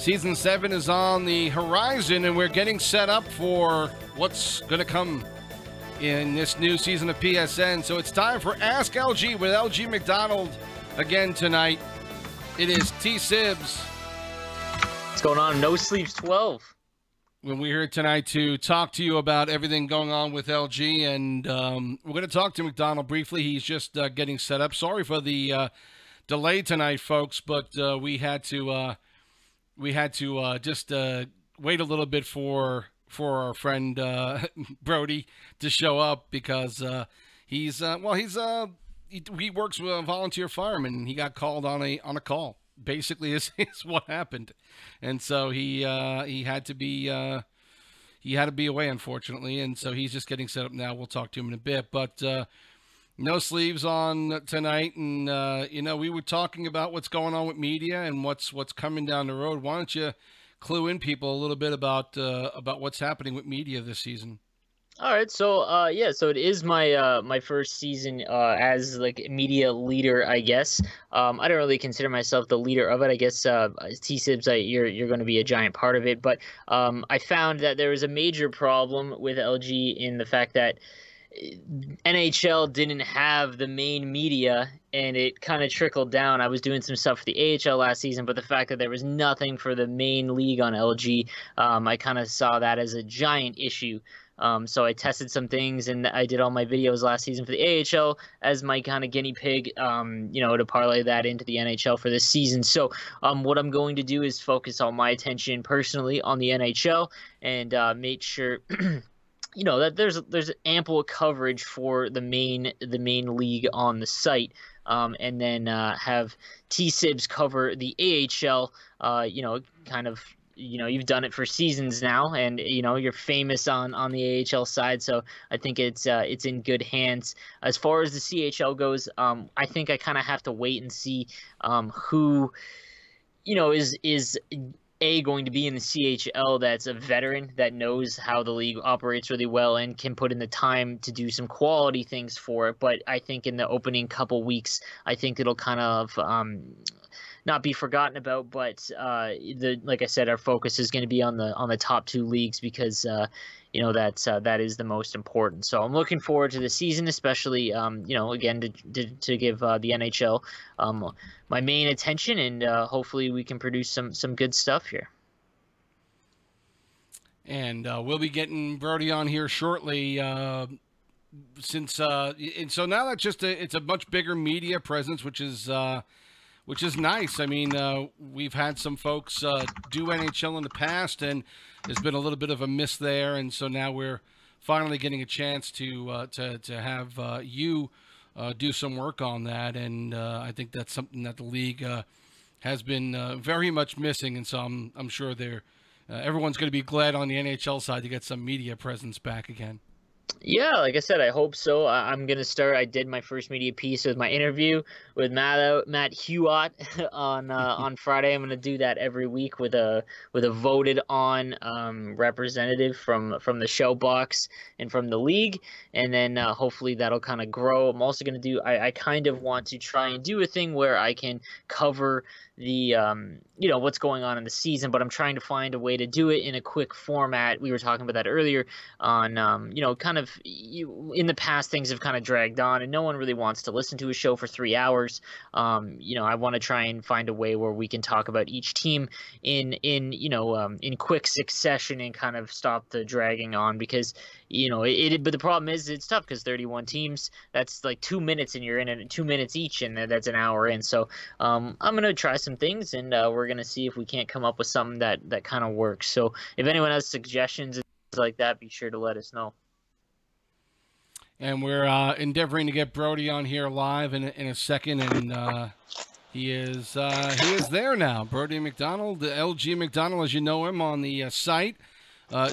Season 7 is on the horizon, and we're getting set up for what's going to come in this new season of PSN. So it's time for Ask LG with LG McDonald again tonight. It is TSibs. What's going on? NoSleeves 12. When we're here tonight to talk to you about everything going on with LG, and we're going to talk to McDonald briefly. He's just getting set up. Sorry for the delay tonight, folks, but we had to just wait a little bit for our friend Brody to show up because he works with a volunteer fireman, and he got called on a call. Basically, is what happened, and so he had to be away, unfortunately, and so he's just getting set up now. We'll talk to him in a bit, but no sleeves on tonight, and we were talking about what's going on with media and what's coming down the road. Why don't you clue in people a little bit about what's happening with media this season? All right, so so it is my my first season as like media leader, I guess. I don't really consider myself the leader of it. I guess TSibs, you're going to be a giant part of it, but I found that there was a major problem with LG in the fact that NHL didn't have the main media, and it kind of trickled down. I was doing some stuff for the AHL last season, but the fact that there was nothing for the main league on LG, I kind of saw that as a giant issue. So I tested some things, and I did all my videos last season for the AHL as my kind of guinea pig, to parlay that into the NHL for this season. So what I'm going to do is focus all my attention personally on the NHL and make sure that there's ample coverage for the main league on the site, and then have TSibs cover the AHL. You've done it for seasons now, and you're famous on the AHL side, so I think it's in good hands. As far as the CHL goes, I think I kind of have to wait and see who is going to be in the CHL that's a veteran that knows how the league operates really well and can put in the time to do some quality things for it. But I think in the opening couple weeks, I think it'll kind of not be forgotten about, but like I said, our focus is going to be on the top two leagues because that is the most important. So I'm looking forward to the season, especially again to give the NHL my main attention, and hopefully we can produce some good stuff here. And we'll be getting Brody on here shortly. And so now that's it's a much bigger media presence, which is nice. I mean, we've had some folks do NHL in the past, and there's been a little bit of a miss there, and so now we're finally getting a chance to have you do some work on that, and I think that's something that the league has been very much missing, and so I'm sure everyone's going to be glad on the NHL side to get some media presence back again. Yeah, like I said, I hope so. I'm going to start. I did my first media piece with my interview with Matt Hewitt on Friday. I'm going to do that every week with a voted on representative from the show box and from the league, and then hopefully that'll kind of grow. I'm also going to do. I kind of want to try and do a thing where I can cover the what's going on in the season, but I'm trying to find a way to do it in a quick format. We were talking about that earlier on in the past things have kind of dragged on and no one really wants to listen to a show for 3 hours. I want to try and find a way where we can talk about each team in quick succession and kind of stop the dragging on, because but the problem is it's tough because 31 teams, that's like 2 minutes and you're in it 2 minutes each, and that's an hour in. So I'm going to try some things, and we're going to see if we can't come up with something that kind of works. So if anyone has suggestions like that, be sure to let us know. And we're endeavoring to get Brody on here live in a second, and he is there now. Brody McDonald, the LG McDonald, as you know him on the site,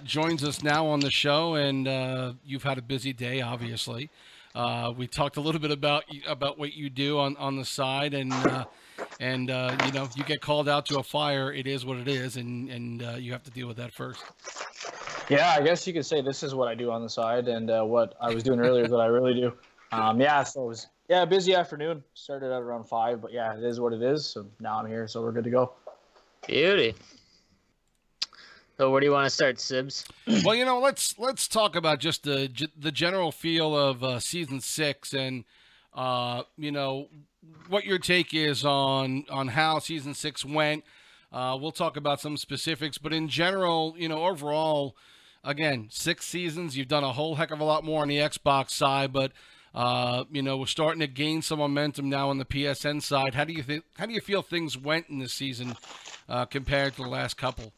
joins us now on the show, and you've had a busy day, obviously. We talked a little bit about what you do on the side, and you get called out to a fire. It is what it is, and you have to deal with that first. Yeah, I guess you could say this is what I do on the side, and what I was doing earlier is what I really do. So it was a busy afternoon. Started at around 5, but yeah, it is what it is. So now I'm here, so we're good to go. Beauty. So where do you want to start, Sibs? Well, let's talk about just the general feel of season 6, and what your take is on how season 6 went. We'll talk about some specifics, but in general, overall, again, 6 seasons. You've done a whole heck of a lot more on the Xbox side, but we're starting to gain some momentum now on the PSN side. How do you feel things went in this season compared to the last couple?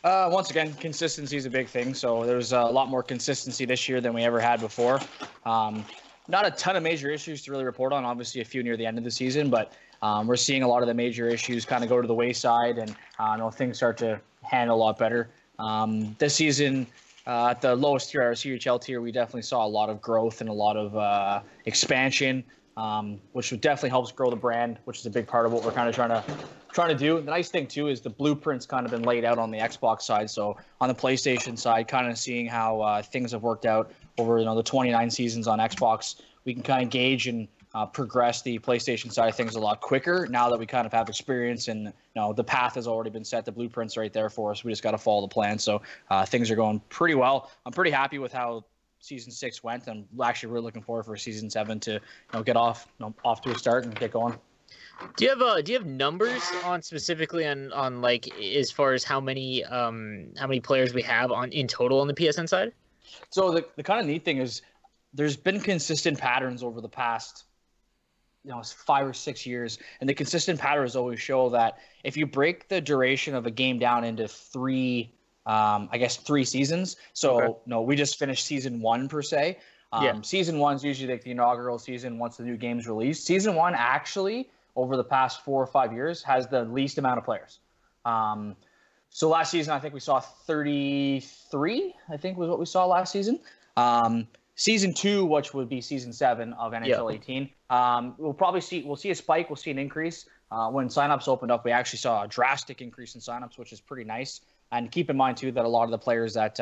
Once again, consistency is a big thing. So there's a lot more consistency this year than we ever had before. Not a ton of major issues to really report on. Obviously, a few near the end of the season, but we're seeing a lot of the major issues kind of go to the wayside, and things start to handle a lot better. This season, at the lowest tier, our CHL tier, we definitely saw a lot of growth and a lot of expansion, which definitely helps grow the brand, which is a big part of what we're kind of trying to do. The nice thing too is the blueprint's kind of been laid out on the Xbox side. So on the PlayStation side, kind of seeing how things have worked out over the 29 seasons on Xbox, we can kind of gauge and progress the PlayStation side of things a lot quicker now that we kind of have experience, and the path has already been set. The blueprint's right there for us. We just got to follow the plan. So things are going pretty well. I'm pretty happy with how season 6 went. I'm actually really looking forward for season 7 to get off to a start and get going. Do you have numbers on specifically on like as far as how many players we have in total on the PSN side? So the kind of neat thing is there's been consistent patterns over the past 5 or 6 years, and the consistent patterns always show that if you break the duration of a game down into three seasons. So okay. We just finished season 1 per se. Season 1 is usually like the inaugural season once the new game's released. Season 1 actually, over the past 4 or 5 years, has the least amount of players. So last season, I think we saw 33, I think was what we saw last season. Season 2, which would be season 7 of NHL 18, we'll see a spike, we'll see an increase. When signups opened up, we actually saw a drastic increase in signups, which is pretty nice. And keep in mind, too, that a lot of the players that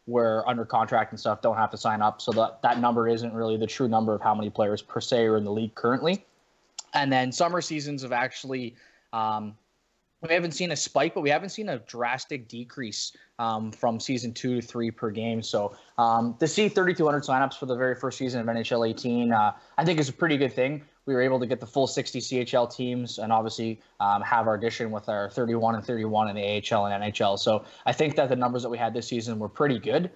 were under contract and stuff don't have to sign up. So that number isn't really the true number of how many players per se are in the league currently. And then summer seasons have actually we haven't seen a spike, but we haven't seen a drastic decrease from season 2 to 3 per game. So to see 3,200 signups for the very first season of NHL 18, I think is a pretty good thing. We were able to get the full 60 CHL teams and obviously have our addition with our 31 and 31 in the AHL and NHL. So I think that the numbers that we had this season were pretty good.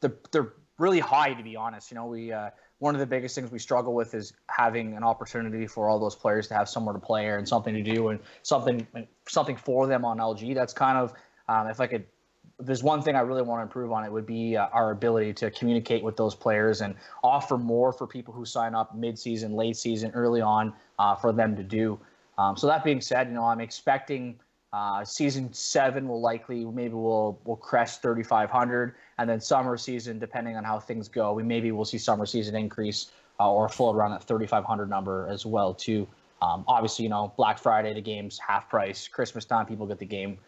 They're really high, to be honest. One of the biggest things we struggle with is having an opportunity for all those players to have somewhere to play and something to do and something for them on LG. That's kind of, if there's one thing I really want to improve on, it would be our ability to communicate with those players and offer more for people who sign up mid-season, late season, early on for them to do. So that being said, I'm expecting season 7 we'll crest 3,500, and then summer season, depending on how things go, we'll see summer season increase or float around that 3,500 number as well too. Obviously, Black Friday the game's half price. Christmas time people get the game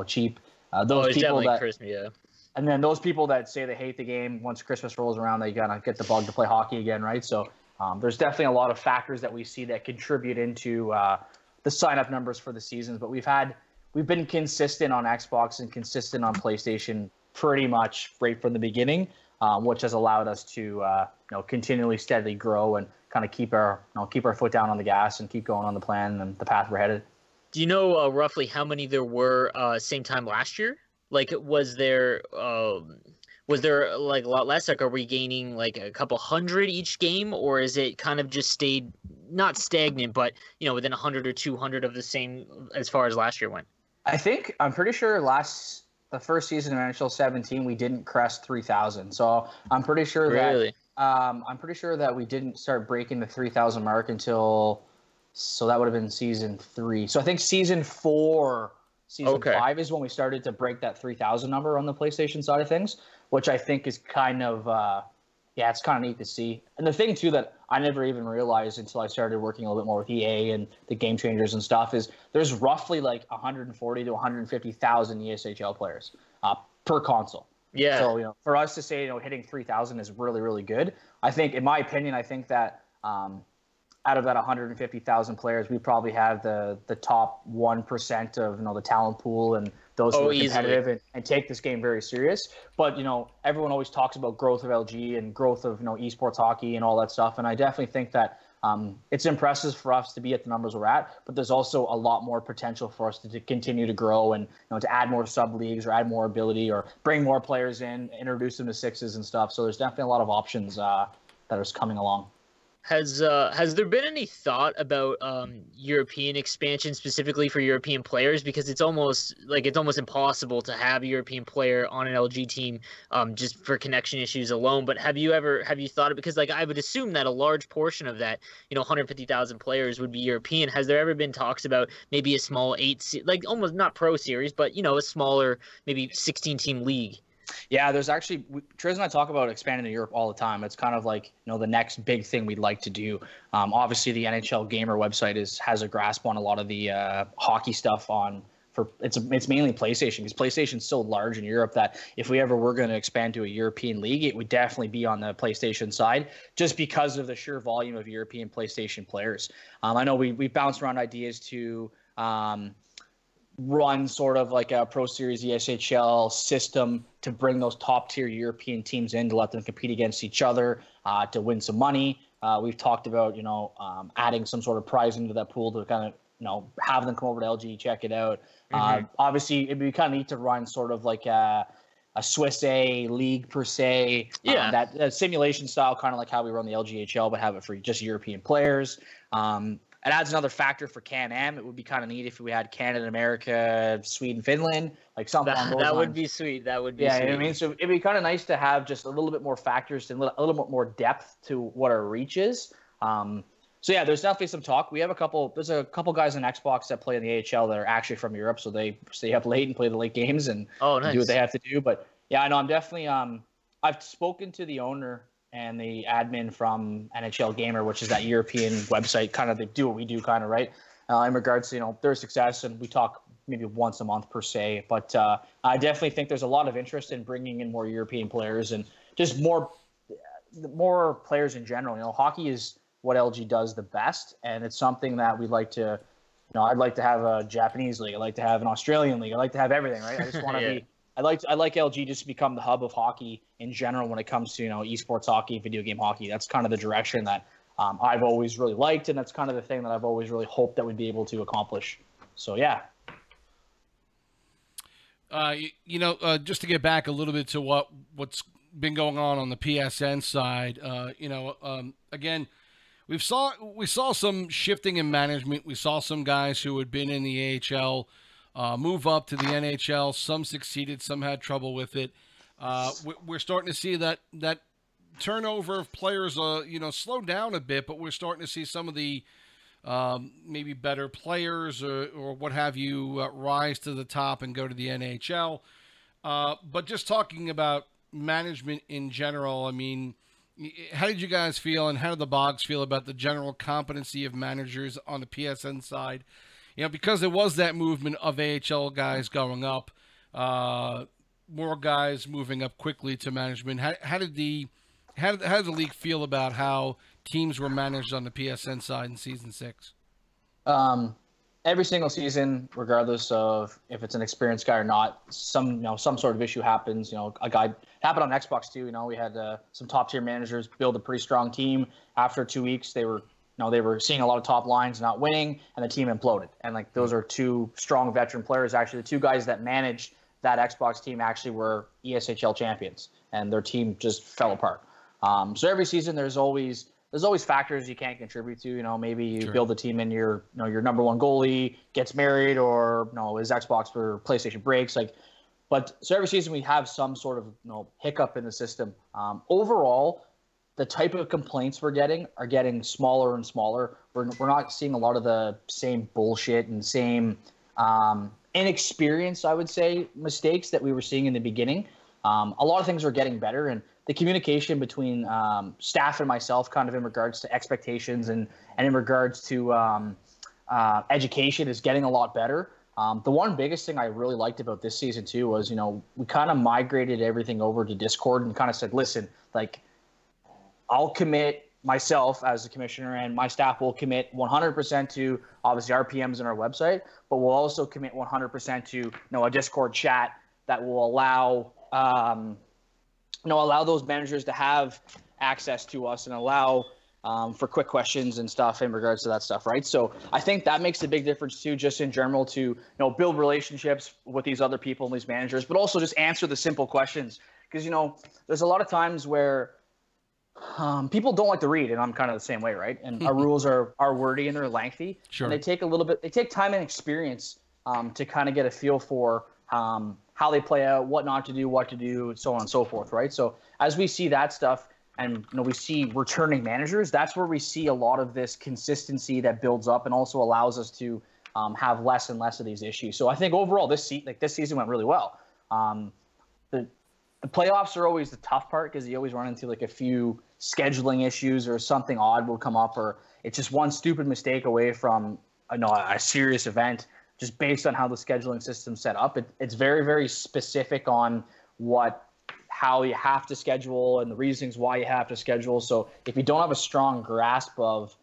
cheap. Those people that Christmas, yeah. And then those people that say they hate the game, once Christmas rolls around, they gotta get the bug to play hockey again, right? So there's definitely a lot of factors that we see that contribute into the sign-up numbers for the seasons, but we've been consistent on Xbox and consistent on PlayStation pretty much right from the beginning, which has allowed us to continually steadily grow and kind of keep our foot down on the gas and keep going on the plan and the path we're headed. Do you know roughly how many there were same time last year? Like, was there like a lot less? Like, are we gaining like a couple hundred each game, or is it kind of just stayed not stagnant, but within 100 or 200 of the same as far as last year went? I'm pretty sure the first season of NHL 17 we didn't crest 3,000. So I'm pretty sure that we didn't start breaking the 3,000 mark until, so that would have been season 3. So I think season 4. Season 5 is when we started to break that 3,000 number on the PlayStation side of things, which I think is kind of, it's kind of neat to see. And the thing, too, that I never even realized until I started working a little bit more with EA and the Game Changers and stuff is there's roughly like 140 to 150,000 ESHL players per console. Yeah. So, for us to say, hitting 3,000 is really, really good. I think, in my opinion, that out of that 150,000 players, we probably have the top 1% of the talent pool and those who are easily. competitive and take this game very serious. But, everyone always talks about growth of LG and growth of, esports hockey and all that stuff. And I definitely think that it's impressive for us to be at the numbers we're at, but there's also a lot more potential for us to continue to grow and to add more sub leagues or add more ability or bring more players in, introduce them to sixes and stuff. So there's definitely a lot of options that are coming along. Has there been any thought about European expansion specifically for European players? Because it's almost impossible to have a European player on an LG team just for connection issues alone. But have you thought of, because I would assume that a large portion of that 150,000 players would be European. Has there ever been talks about maybe a small almost not pro series, but a smaller maybe 16-team league? Yeah, there's actually Trez and I talk about expanding to Europe all the time. It's kind of like the next big thing we'd like to do. Obviously, the NHL Gamer website has a grasp on a lot of the hockey stuff it's mainly PlayStation, because PlayStation's so large in Europe that if we ever were going to expand to a European league, it would definitely be on the PlayStation side, just because of the sheer volume of European PlayStation players. I know we bounced around ideas to run sort of like a Pro Series ESHL system to bring those top tier European teams in, to let them compete against each other, to win some money. We've talked about, adding some sort of prize into that pool to kind of, have them come over to LG, check it out. Obviously, it'd be kind of neat to run sort of like a Swiss A league per se. Yeah. That simulation style, kind of like how we run the LGHL, but have it for just European players. It adds another factor for Can-Am. It would be kind of neat if we had Canada, America, Sweden, Finland, like something along those lines. That would be sweet. That would be sweet. Yeah, you know what I mean? So it'd be kind of nice to have just a little bit more factors and a little bit more depth to what our reach is. So yeah, there's definitely some talk. There's a couple guys on Xbox that play in the AHL that are actually from Europe, so they stay up late and play the late games and nice. do what they have to do. But yeah, I know I'm definitely I've spoken to the owner and the admin from NHL Gamer, which is that European website. Kind of, they do what we do, kind of, right? In regards to their success, and we talk maybe once a month per se. But I definitely think there's a lot of interest in bringing in more European players and just more players in general. Hockey is what LG does the best, and it's something that we'd like to. I'd like to have a Japanese league. I'd like to have an Australian league. I'd like to have everything, right? I just want to yeah. be. I like LG just to become the hub of hockey in general when it comes to esports hockey, video game hockey. That's kind of the direction that I've always really liked, and that's kind of the thing that I've always really hoped that we'd be able to accomplish. So yeah. Just to get back a little bit to what's been going on the PSN side, again, we saw some shifting in management. We saw some guys who had been in the AHL move up to the NHL. Some succeeded, some had trouble with it. We're starting to see that turnover of players, slow down a bit, but we're starting to see some of the maybe better players or what have you rise to the top and go to the NHL. But just talking about management in general, I mean, how did you guys feel, and how did the Bogs feel about the general competency of managers on the PSN side? Because there was that movement of AHL guys going up, more guys moving up quickly to management. How did the league feel about how teams were managed on the PSN side in season 6? Every single season, regardless of if it's an experienced guy or not, some sort of issue happens. A guy happened on Xbox too. We had some top tier managers build a pretty strong team. After 2 weeks, they were seeing a lot of top lines not winning, and the team imploded. And those are two strong veteran players. Actually, the two guys that managed that Xbox team actually were ESHL champions, and their team just fell apart. So every season, there's always factors you can't contribute to. Maybe you build a team and your number one goalie gets married, or his Xbox or PlayStation breaks. But so every season we have some sort of hiccup in the system. Overall, the type of complaints we're getting are getting smaller and smaller. We're not seeing a lot of the same bullshit and same inexperience, I would say, mistakes that we were seeing in the beginning. A lot of things are getting better, and the communication between staff and myself, kind of in regards to expectations and in regards to education, is getting a lot better. The one biggest thing I really liked about this season too was, we kind of migrated everything over to Discord and kind of said, listen, I'll commit, myself as the commissioner and my staff will commit 100% to obviously our PMs and our website, but we'll also commit 100% to a Discord chat that will allow allow those managers to have access to us and allow for quick questions and stuff in regards to that stuff, right? So I think that makes a big difference too, just in general, to build relationships with these other people and these managers, but also just answer the simple questions, because there's a lot of times where people don't like to read, and I'm kind of the same way, right? And our rules are wordy and they're lengthy, Sure. and they take time and experience to kind of get a feel for how they play out, what not to do, what to do, so on and so forth, right? So as we see that stuff, and we see returning managers, that's where we see a lot of this consistency that builds up and also allows us to have less and less of these issues. So I think overall this season went really well. The playoffs are always the tough part, because you always run into like a few scheduling issues, or something odd will come up, or it's just one stupid mistake away from a serious event, just based on how the scheduling system's set up. It's very, very specific on how you have to schedule and the reasons why you have to schedule. So if you don't have a strong grasp of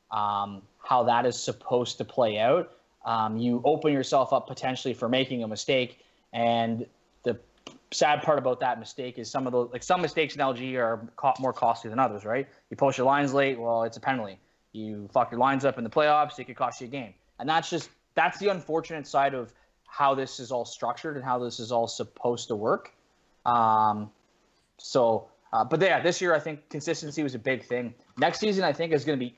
how that is supposed to play out, you open yourself up potentially for making a mistake. And the sad part about that mistake is some mistakes in LG are more costly than others, right? You post your lines late, well, it's a penalty. You fuck your lines up in the playoffs, it could cost you a game. And that's the unfortunate side of how this is all structured and how this is all supposed to work. But yeah, this year I think consistency was a big thing. Next season I think is going to be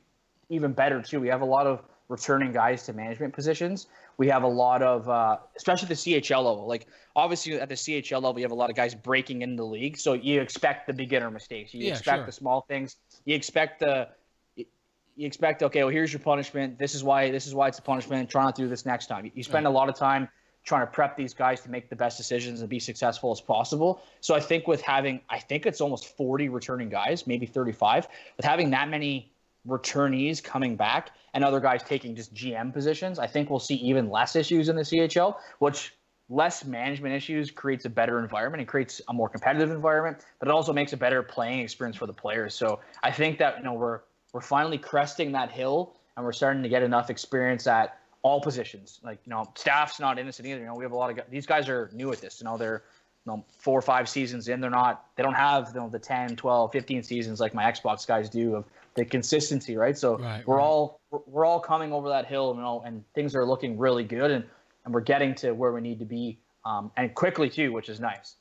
even better too. We have a lot of returning guys to management positions. We have a lot of, especially the CHL level. Like obviously at the CHL level, you have a lot of guys breaking into the league. So you expect the beginner mistakes. You expect the small things. You expect okay, well, here's your punishment. This is why it's a punishment. Try not to do this next time. You spend a lot of time trying to prep these guys to make the best decisions and be successful as possible. So I think it's almost 40 returning guys, maybe 35, with having that many returnees coming back and other guys taking just GM positions, I think we'll see even less issues in the CHL, which less management issues creates a better environment. It creates a more competitive environment, but it also makes a better playing experience for the players. So I think that, we're finally cresting that hill, and we're starting to get enough experience at all positions. Like, staff's not innocent either. We have a lot of guys. These guys are new at this. They're 4 or 5 seasons in. They don't have the 10, 12, 15 seasons like my Xbox guys do of the consistency, right? So we're all coming over that hill, and things are looking really good, and we're getting to where we need to be, and quickly too, which is nice.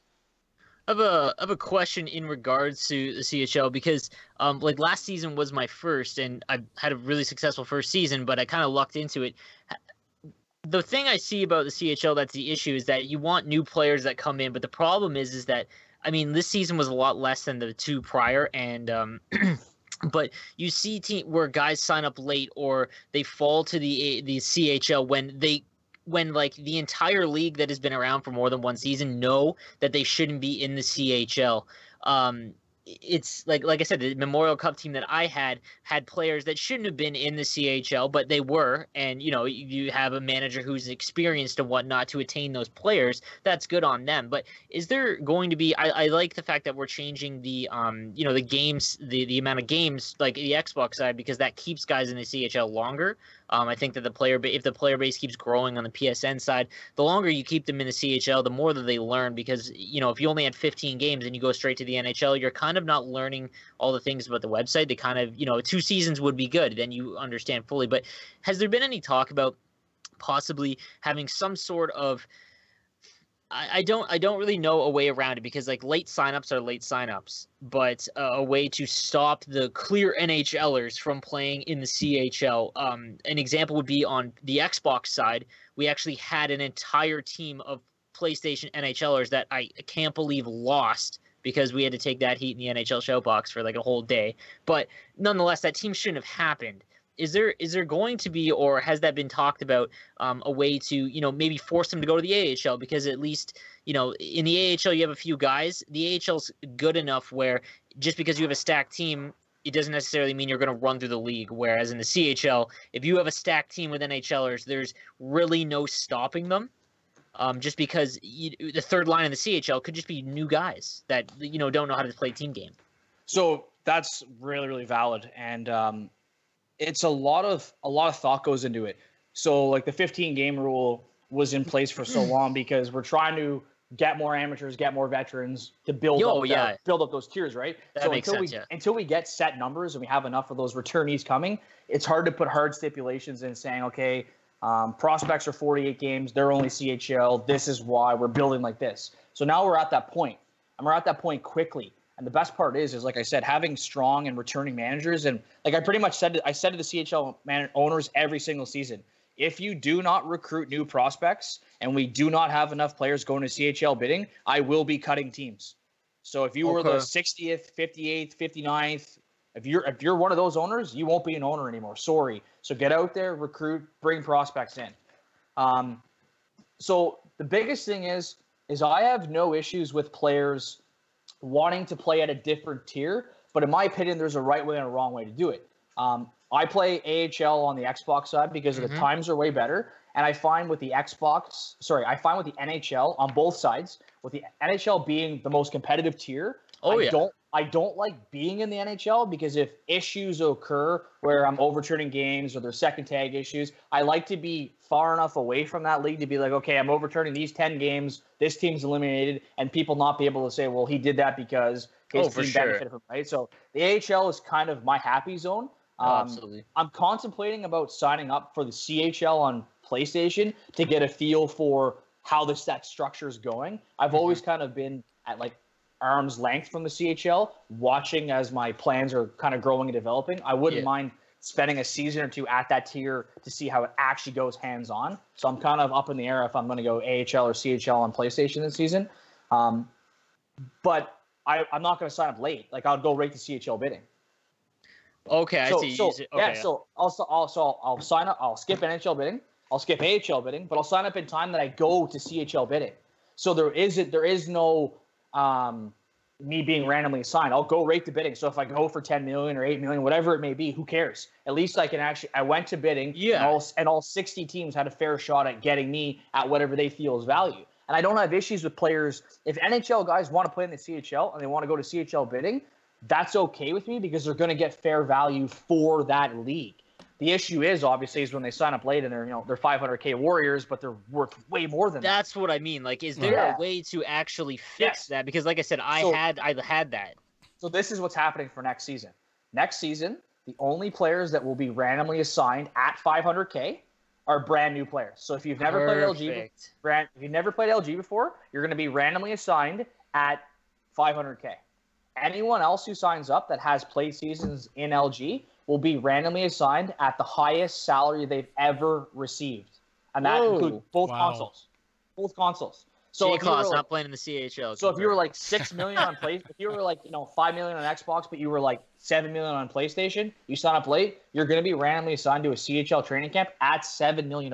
I have a question in regards to the CHL, because like last season was my first, and I had a really successful first season, but I kind of lucked into it. The thing I see about the CHL that's the issue is that you want new players that come in, but the problem is that, I mean, this season was a lot less than the 2 prior, and but you see where guys sign up late, or they fall to the CHL when like the entire league that has been around for more than 1 season know that they shouldn't be in the CHL. It's like I said, the Memorial Cup team that I had players that shouldn't have been in the CHL, but they were. And, you have a manager who's experienced and whatnot to attain those players. That's good on them. But is there going to be, I like the fact that we're changing the, the games, the amount of games, like the Xbox side, because that keeps guys in the CHL longer. I think that if the player base keeps growing on the PSN side, the longer you keep them in the CHL, the more that they learn, because, if you only had 15 games and you go straight to the NHL, you're kind of not learning all the things about the website. They kind of, 2 seasons would be good. Then you understand fully. But has there been any talk about possibly having some sort of, I don't really know a way around it, because like late signups are late signups, but a way to stop the clear NHLers from playing in the CHL. An example would be on the Xbox side. We actually had an entire team of PlayStation NHLers that I can't believe lost, because we had to take that heat in the NHL Showbox for like a whole day. But nonetheless, that team shouldn't have happened. Is there going to be, or has that been talked about, a way to, maybe force them to go to the AHL? Because at least, in the AHL you have a few guys. The AHL's good enough where just because you have a stacked team, it doesn't necessarily mean you're going to run through the league. Whereas in the CHL, if you have a stacked team with NHLers, there's really no stopping them. Just because the third line in the CHL could just be new guys that, don't know how to play team game. So That's really, really valid, and it's a lot of thought goes into it. So like the 15 game rule was in place for so long because we're trying to get more amateurs, get more veterans to build up those tiers, right? That so makes sense, until we get set numbers and we have enough of those returnees coming, it's hard to put hard stipulations in saying, okay, prospects are 48 games, they're only CHL. This is why we're building like this. So now we're at that point, and we're at that point quickly. And the best part is like I said, having strong and returning managers. And like I pretty much said to the CHL owners every single season, if you do not recruit new prospects and we do not have enough players going to CHL bidding, I will be cutting teams. So if you were the 60th, 58th, 59th, if you're one of those owners, you won't be an owner anymore. Sorry. So get out there, recruit, bring prospects in. So the biggest thing is I have no issues with players wanting to play at a different tier, but in my opinion, there's a right way and a wrong way to do it. I play AHL on the Xbox side because the times are way better, and I find with the NHL on both sides, with the NHL being the most competitive tier, I don't like being in the NHL because if issues occur where I'm overturning games or there's second tag issues, I like to be far enough away from that league to be like, okay, I'm overturning these 10 games, this team's eliminated, and people not be able to say, well, he did that because his team benefited from it, right? So the AHL is kind of my happy zone. Absolutely. I'm contemplating about signing up for the CHL on PlayStation to get a feel for how that structure is going. I've always kind of been at like arm's length from the CHL, watching as my plans are kind of growing and developing. I wouldn't mind spending a season or two at that tier to see how it actually goes hands-on. So I'm kind of up in the air if I'm going to go AHL or CHL on PlayStation this season. But I'm not going to sign up late. Like I'll go right to CHL bidding. Okay, I see. So I'll sign up. I'll skip NHL bidding. I'll skip AHL bidding, but I'll sign up in time that I go to CHL bidding. So there is no me being randomly assigned. I'll go right to bidding. So if I go for 10 million or 8 million, whatever it may be, who cares? At least I can I went to bidding, and all 60 teams had a fair shot at getting me at whatever they feel is value. And I don't have issues with players. If NHL guys want to play in the CHL and they want to go to CHL bidding, that's okay with me because they're going to get fair value for that league. The issue is obviously when they sign up late and they're $500K warriors, but they're worth way more than that. That's what I mean. Like, is there a way to actually fix that? Because like I said, I had that. So this is what's happening for next season. Next season, the only players that will be randomly assigned at 500K are brand new players. So if you've never played LG before, you're going to be randomly assigned at 500K. Anyone else who signs up that has played seasons in LG will be randomly assigned at the highest salary they've ever received. And that includes both consoles. Both consoles. So J-Class not playing in the CHL. So if you were like 6 million on PlayStation, if you were like 5 million on Xbox, but you were like 7 million on PlayStation, you sign up late, you're going to be randomly assigned to a CHL training camp at $7 million.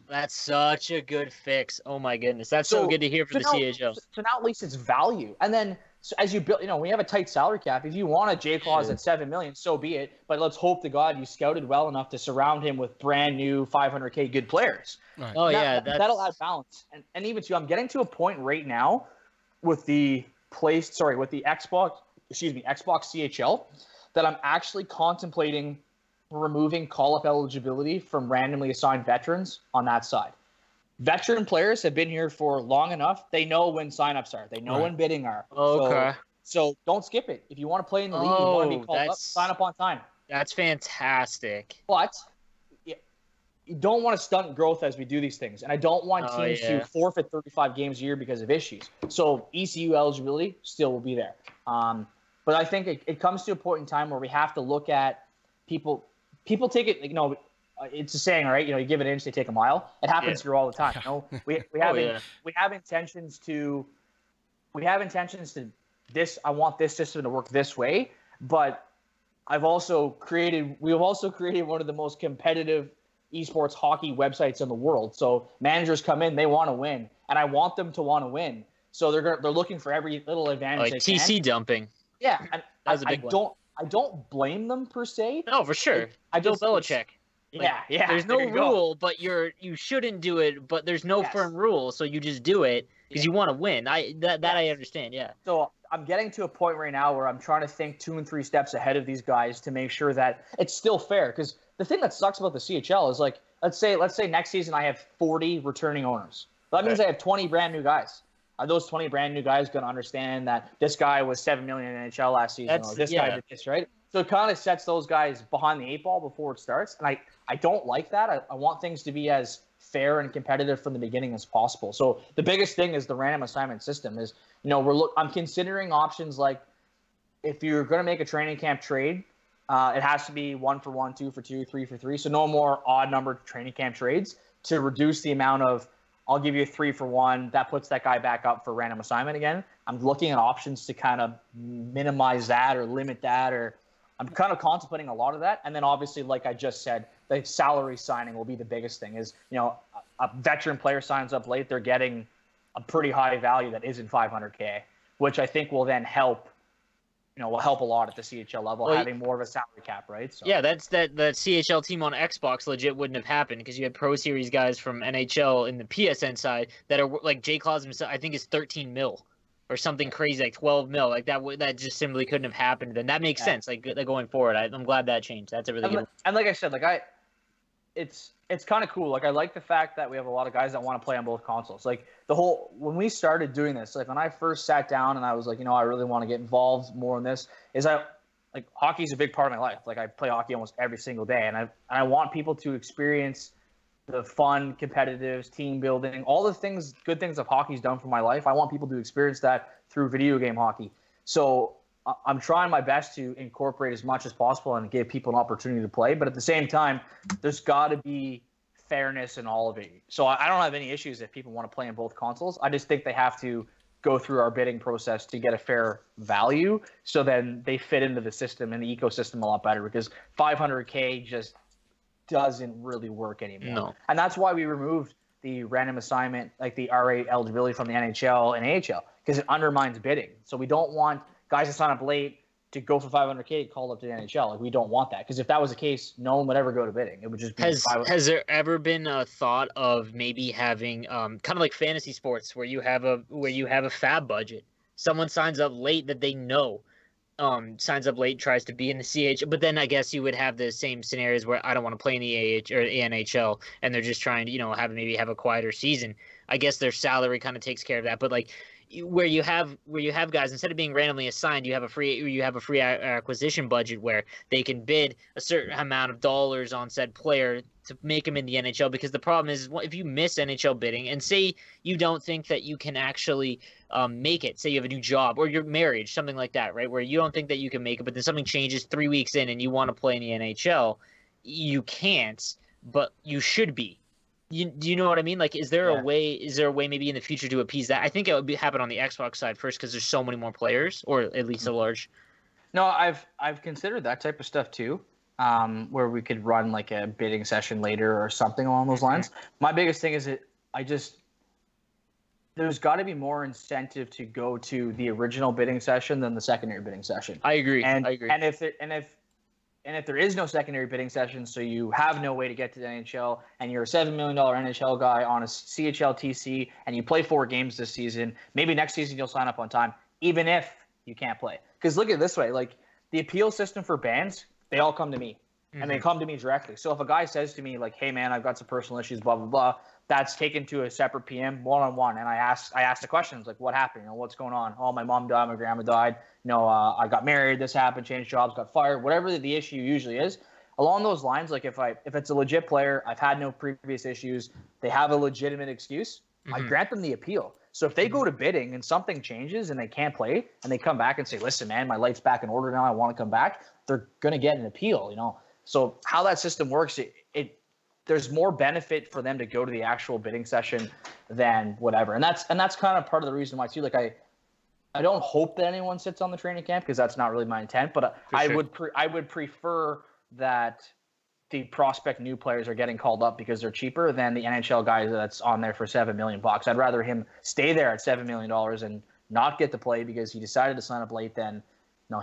That's such a good fix. Oh my goodness, that's so good to hear from the CHL. So now at least it's value, and then. So as you build, we have a tight salary cap. If you want a J clause at $7 million, so be it. But let's hope to God you scouted well enough to surround him with brand new 500K good players. Right. Oh that'll add balance. And even too, I'm getting to a point right now with the Xbox CHL that I'm actually contemplating removing call-up eligibility from randomly assigned veterans on that side. Veteran players have been here for long enough. They know when signups are. They know when bidding are. Okay. So don't skip it. If you want to play in the league, you want to be called up, sign up on time. That's fantastic. But you don't want to stunt growth as we do these things. And I don't want teams to forfeit 35 games a year because of issues. So ECU eligibility still will be there. But I think it comes to a point in time where we have to look at people take it, it's a saying, right? You give an inch, they take a mile. It happens here all the time. We have intentions to this. I want this system to work this way, but we've also created one of the most competitive esports hockey websites in the world. So managers come in, they want to win, and I want them to want to win. So they're looking for every little advantage. Like TC dumping. Yeah, and I don't blame them per se. No, for sure. Bill Belichick. Yeah. There's no rule, but you shouldn't do it. But there's no firm rule, so you just do it because you want to win. I understand. Yeah. So I'm getting to a point right now where I'm trying to think 2 and 3 steps ahead of these guys to make sure that it's still fair. Because the thing that sucks about the CHL is like, let's say next season I have 40 returning owners. That means I have 20 brand new guys. Are those 20 brand new guys going to understand that this guy was $7 million in NHL last season, or this guy did this, right? So it kind of sets those guys behind the 8 ball before it starts, and I don't like that. I want things to be as fair and competitive from the beginning as possible. So the biggest thing is the random assignment system. Is I'm considering options like if you're going to make a training camp trade, it has to be 1 for 1, 2 for 2, 3 for 3. So no more odd numbered training camp trades to reduce the amount of. I'll give you a 3 for 1. That puts that guy back up for random assignment again. I'm looking at options to kind of minimize that or limit that, or I'm kind of contemplating a lot of that. And then obviously, like I just said, the salary signing will be the biggest thing. Is a veteran player signs up late, they're getting a pretty high value that isn't $500K, which I think will then help. Will help a lot at the CHL level, having more of a salary cap, right? So. Yeah, that CHL team on Xbox legit wouldn't have happened because you had Pro Series guys from NHL in the PSN side that are like Jay Claus himself. I think is 13 mil or something crazy, like 12 mil. Like that just simply couldn't have happened. Then that makes sense. Like going forward, I'm glad that changed. That's a really good. And like I said, it's kind of cool. Like I like the fact that we have a lot of guys that want to play on both consoles. Like when we started doing this, like when I first sat down and I was like, I really want to get involved more in this, like hockey's a big part of my life. Like I play hockey almost every single day, and I want people to experience the fun, competitive, team building, all the things, good things that hockey's done for my life. I want people to experience that through video game hockey. So I'm trying my best to incorporate as much as possible and give people an opportunity to play. But at the same time, there's got to be fairness in all of it. So I don't have any issues if people want to play in both consoles. I just think they have to go through our bidding process to get a fair value, so then they fit into the system and the ecosystem a lot better, because $500K just doesn't really work anymore. No. And that's why we removed the random assignment, like the R8 eligibility from the NHL and AHL, because it undermines bidding. So we don't want guys to sign up late to go for $500K called up to the NHL. Like, we don't want that, because if that was the case, no one would ever go to bidding. It would just be Has there ever been a thought of maybe having kind of like fantasy sports where you have a fab budget? Someone signs up late that they know signs up late, tries to be in the CH, but then I guess you would have the same scenarios where I don't want to play in the AH or the NHL, and they're just trying to have a quieter season. I guess their salary kind of takes care of that, but like where you have guys, instead of being randomly assigned, you have a free acquisition budget where they can bid a certain amount of dollars on said player to make him in the NHL. Because the problem is, if you miss NHL bidding and say you don't think that you can actually make it, say you have a new job or your marriage, something like that, right, where you don't think that you can make it, but then something changes 3 weeks in and you want to play in the NHL, you can't, but you should be. Do you know what I mean? Like, is there a way maybe in the future to appease that? I think it would happen on the Xbox side first, because there's so many more players, or at least a large. No, I've considered that type of stuff too, where we could run like a bidding session later or something along those lines. My biggest thing is there's got to be more incentive to go to the original bidding session than the secondary bidding session. I agree. And if there is no secondary bidding session, so you have no way to get to the NHL, and you're a $7 million NHL guy on a CHL TC, and you play 4 games this season, maybe next season you'll sign up on time, even if you can't play. Because look at it this way, like the appeal system for bands, they all come to me, and they come to me directly. So if a guy says to me like, "Hey man, I've got some personal issues, blah blah blah," that's taken to a separate PM one-on-one, and I ask the questions like, "What happened? What's going on? Oh, my mom died, my grandma died. I got married, this happened, changed jobs, got fired," whatever the issue usually is. Along those lines, like if it's a legit player, I've had no previous issues, they have a legitimate excuse, I grant them the appeal. So if they go to bidding and something changes and they can't play, and they come back and say, "Listen, man, my life's back in order now, I want to come back," they're going to get an appeal, So how that system works, there's more benefit for them to go to the actual bidding session than whatever. And that's kind of part of the reason why too. Like I don't hope that anyone sits on the training camp, because that's not really my intent. But I would prefer that the prospect new players are getting called up because they're cheaper than the NHL guy that's on there for $7 million. I'd rather him stay there at $7 million and not get to play because he decided to sign up late than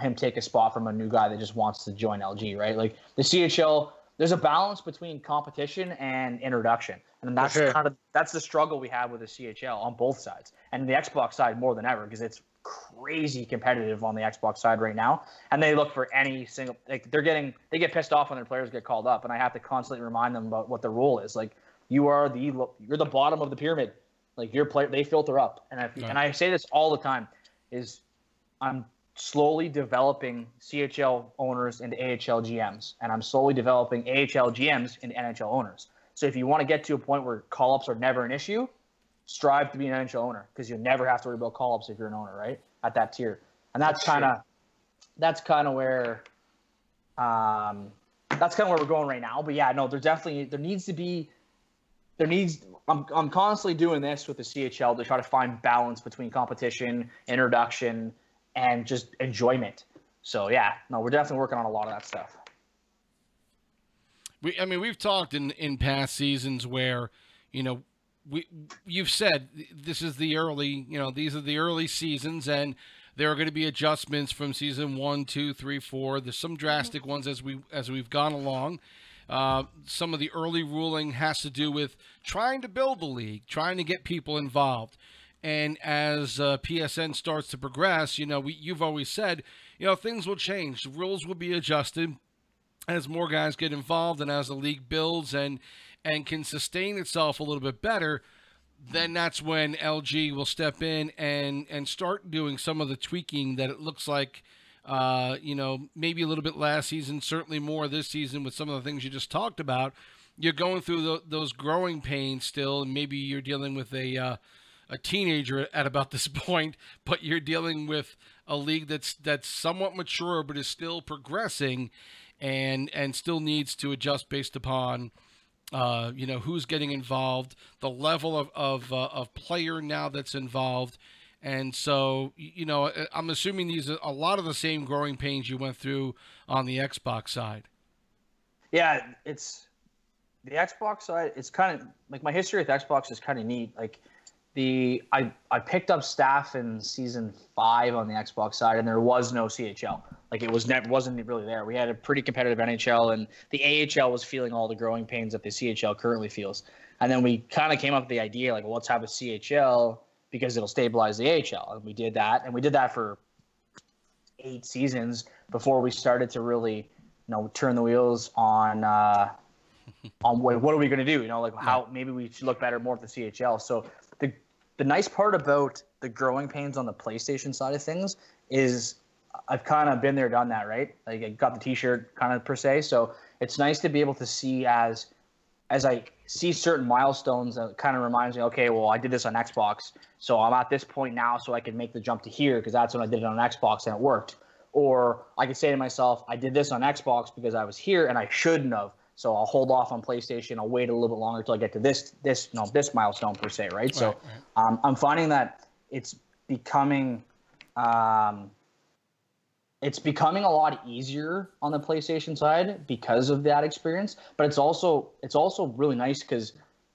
him take a spot from a new guy that just wants to join LG, right? Like the CHL, there's a balance between competition and introduction. And that's that's the struggle we have with the CHL on both sides. And the Xbox side more than ever, because it's crazy competitive on the Xbox side right now, and they look for any single, like they get pissed off when their players get called up, and I have to constantly remind them about what the role is. Like, you're the bottom of the pyramid. Like, your player, they filter up, and I say this all the time, is I'm slowly developing CHL owners into AHL GMs, and I'm slowly developing AHL GMs into NHL owners. So if you want to get to a point where call-ups are never an issue, strive to be an NHL owner, because you'll never have to worry about call-ups if you're an owner, right? At that tier. And that's kind of where we're going right now. But yeah, no, I'm constantly doing this with the CHL to try to find balance between competition, introduction, and just enjoyment. So yeah, no, we're definitely working on a lot of that stuff. We've talked in past seasons where, you've said this is the early, these are the early seasons, and there are going to be adjustments from season 1, 2, 3, 4. There's some drastic ones as we've gone along. Some of the early ruling has to do with trying to build the league, trying to get people involved. And as PSN starts to progress, you've always said, things will change. The rules will be adjusted as more guys get involved, and as the league builds and can sustain itself a little bit better. Then that's when LG will step in and start doing some of the tweaking that it looks like, maybe a little bit last season, certainly more this season with some of the things you just talked about. You're going through those growing pains still, and maybe you're dealing with a teenager at about this point, but you're dealing with a league that's somewhat mature but is still progressing and still needs to adjust based upon who's getting involved, the level of player now that's involved. And so, I'm assuming these are a lot of the same growing pains you went through on the Xbox side. Yeah, it's the Xbox side. It's kind of like my history with Xbox is kind of neat. Like I picked up staff in season 5 on the Xbox side, and there was no CHL. Like, wasn't really there. We had a pretty competitive NHL, and the AHL was feeling all the growing pains that the CHL currently feels. And then we kind of came up with the idea, like, well, let's have a CHL because it'll stabilize the AHL. And we did that. And we did that for 8 seasons before we started to really, turn the wheels on what are we going to do? How maybe we should look better more at the CHL. So the nice part about the growing pains on the PlayStation side of things is I've kind of been there, done that, right? Like, I got the T-shirt kind of per se. So it's nice to be able to see as I see certain milestones that kind of reminds me, okay, well, I did this on Xbox, so I'm at this point now, so I can make the jump to here because that's when I did it on Xbox and it worked. Or I could say to myself, I did this on Xbox because I was here and I shouldn't have. So I'll hold off on PlayStation. I'll wait a little bit longer until I get to this milestone per se, right? So I'm finding that it's becoming a lot easier on the PlayStation side because of that experience. But it's also really nice because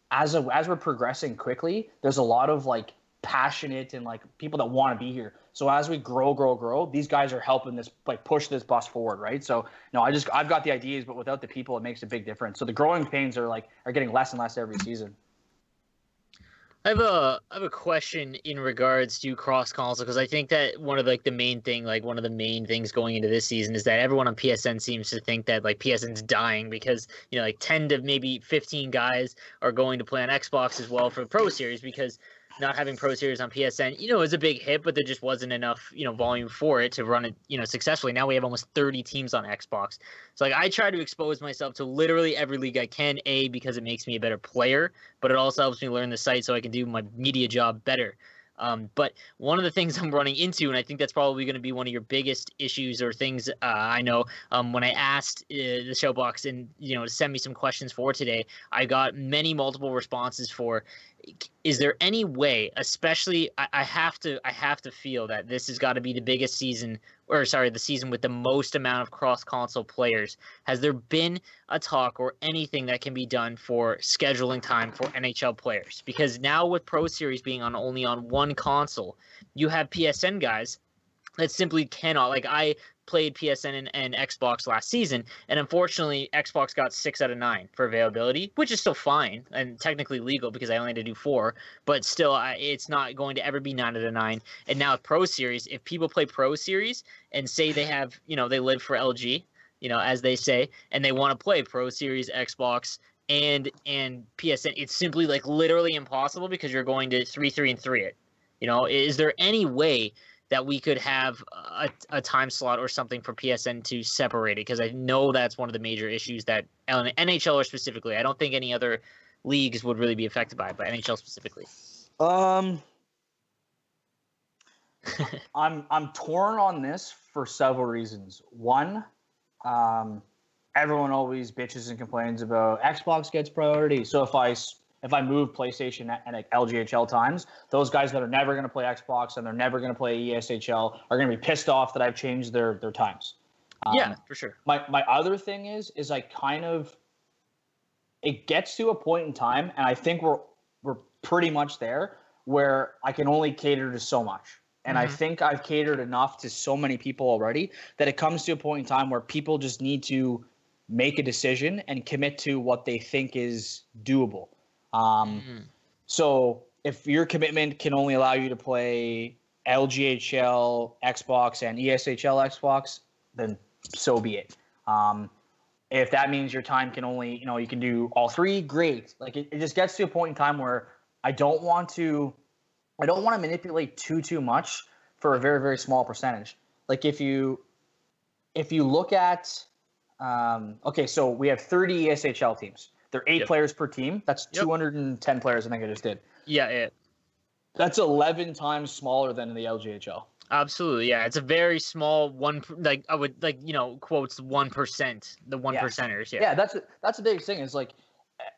as we're progressing quickly, there's a lot of like passionate and like people that want to be here. So as we grow, these guys are helping this, like, push this bus forward, right? So I've got the ideas, but without the people, it makes a big difference. So the growing pains are getting less and less every season. I have a question in regards to cross console, because I think that one of the main things going into this season is that everyone on PSN seems to think that PSN's dying because 10 to maybe 15 guys are going to play on Xbox as well for the Pro Series, because not having Pro Series on PSN, is a big hit, but there just wasn't enough, volume for it to run it, successfully. Now we have almost 30 teams on Xbox. So I try to expose myself to literally every league I can, because it makes me a better player, but it also helps me learn the site so I can do my media job better. But one of the things I'm running into, and I think that's probably going to be one of your biggest issues or things I know, when I asked the Showbox and to send me some questions for today, I got multiple responses for, is there any way, especially I have to feel that this has got to be the biggest season, the season with the most amount of cross-console players. Has there been a talk or anything that can be done for scheduling time for NHL players? Because now with Pro Series being only on one console, you have PSN guys that simply cannot. Like, I played PSN and Xbox last season, and unfortunately Xbox got 6 out of 9 for availability, which is still fine and technically legal because I only had to do 4, but still it's not going to ever be 9 out of 9. And now with Pro Series, if people play Pro Series and say they have, they live for LG, as they say, and they want to play Pro Series, Xbox, and PSN, it's simply like literally impossible because you're going to 3-3-3 it. Is there any way that we could have a time slot or something for PSN to separate it? Because I know that's one of the major issues that NHL specifically. I don't think any other leagues would really be affected by it, but NHL specifically. I'm torn on this for several reasons. One, everyone always bitches and complains about Xbox gets priority. So if I move PlayStation and LGHL times, those guys that are never going to play Xbox and they're never going to play ESHL are going to be pissed off that I've changed their times. Yeah, for sure. My other thing is I kind of, it gets to a point in time, and I think we're pretty much there, where I can only cater to so much. And I think I've catered enough to so many people already that it comes to a point in time where people just need to make a decision and commit to what they think is doable. So if your commitment can only allow you to play LGHL Xbox and ESHL Xbox, then so be it. If that means your time can only, you can do all three, great. Like it just gets to a point in time where I don't want to manipulate too much for a very, very small percentage. Like if you look at, okay, so we have 30 ESHL teams. They're 8 players per team. That's 210 players, I think I just did. Yeah. That's 11 times smaller than in the LGHL. Absolutely, yeah. It's a very small quotes 1%, the 1%ers. Yeah. Yeah, that's the biggest thing. Is like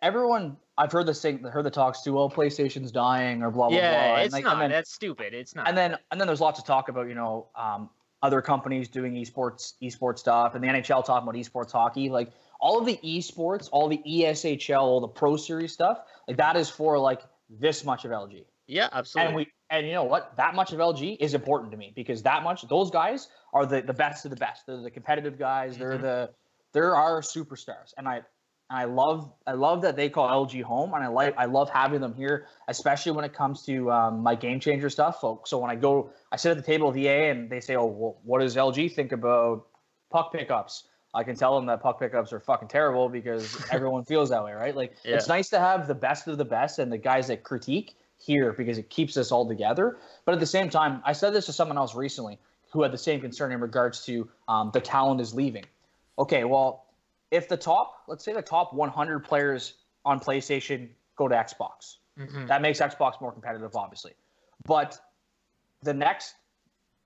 everyone. I've heard the talks too. Well, PlayStation's dying or blah blah blah. Yeah, it's not. That's stupid. It's not. And then there's lots of talk about other companies doing esports stuff, and the NHL talking about esports hockey. Like all of the esports, all the ESHL, all the Pro Series stuff, like that is for like this much of LG. Yeah, absolutely. And you know what? That much of LG is important to me because those guys are the best of the best. They're the competitive guys. They're our superstars. And I love that they call LG home, and I love having them here, especially when it comes to my game changer stuff. So when I sit at the table with EA and they say, "Oh, well, what does LG think about puck pickups?" I can tell them that puck pickups are fucking terrible because everyone feels that way, right? Like It's nice to have the best of the best and the guys that critique here because it keeps us all together. But at the same time, I said this to someone else recently who had the same concern in regards to the talent is leaving. Okay, well, if let's say the top 100 players on PlayStation go to Xbox, that makes Xbox more competitive, obviously. But the next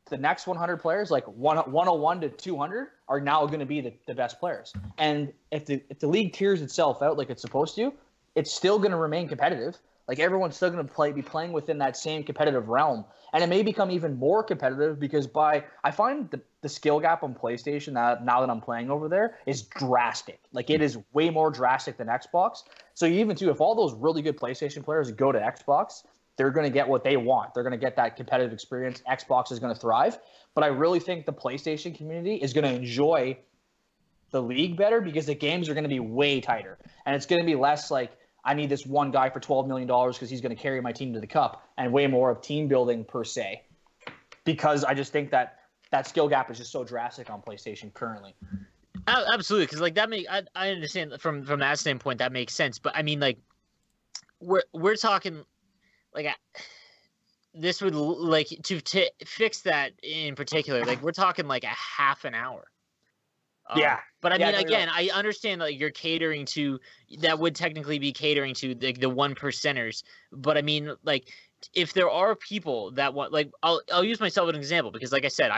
100 players, like 101 to 200, are now going to be the best players. And if the league tiers itself out like it's supposed to, it's still going to remain competitive. Like everyone's still going to be playing within that same competitive realm, and it may become even more competitive because I find the skill gap on PlayStation now that I'm playing over there is drastic. Like it is way more drastic than Xbox. So even too, if all those really good PlayStation players go to Xbox, they're going to get what they want. They're going to get that competitive experience. Xbox is going to thrive, but I really think the PlayStation community is going to enjoy the league better because the games are going to be way tighter, and it's going to be less like, I need this one guy for $12 million because he's going to carry my team to the cup, and way more of team building per se. Because I just think that skill gap is just so drastic on PlayStation currently. Absolutely, because like I understand from that standpoint that makes sense. But I mean, like we're talking like this would like to fix that in particular. Like we're talking like a half an hour. Yeah. But I mean, again, I understand like you're catering to that would technically be catering to the 1%ers. But I mean, like if there are people that want, like I'll use myself as an example because, like I said,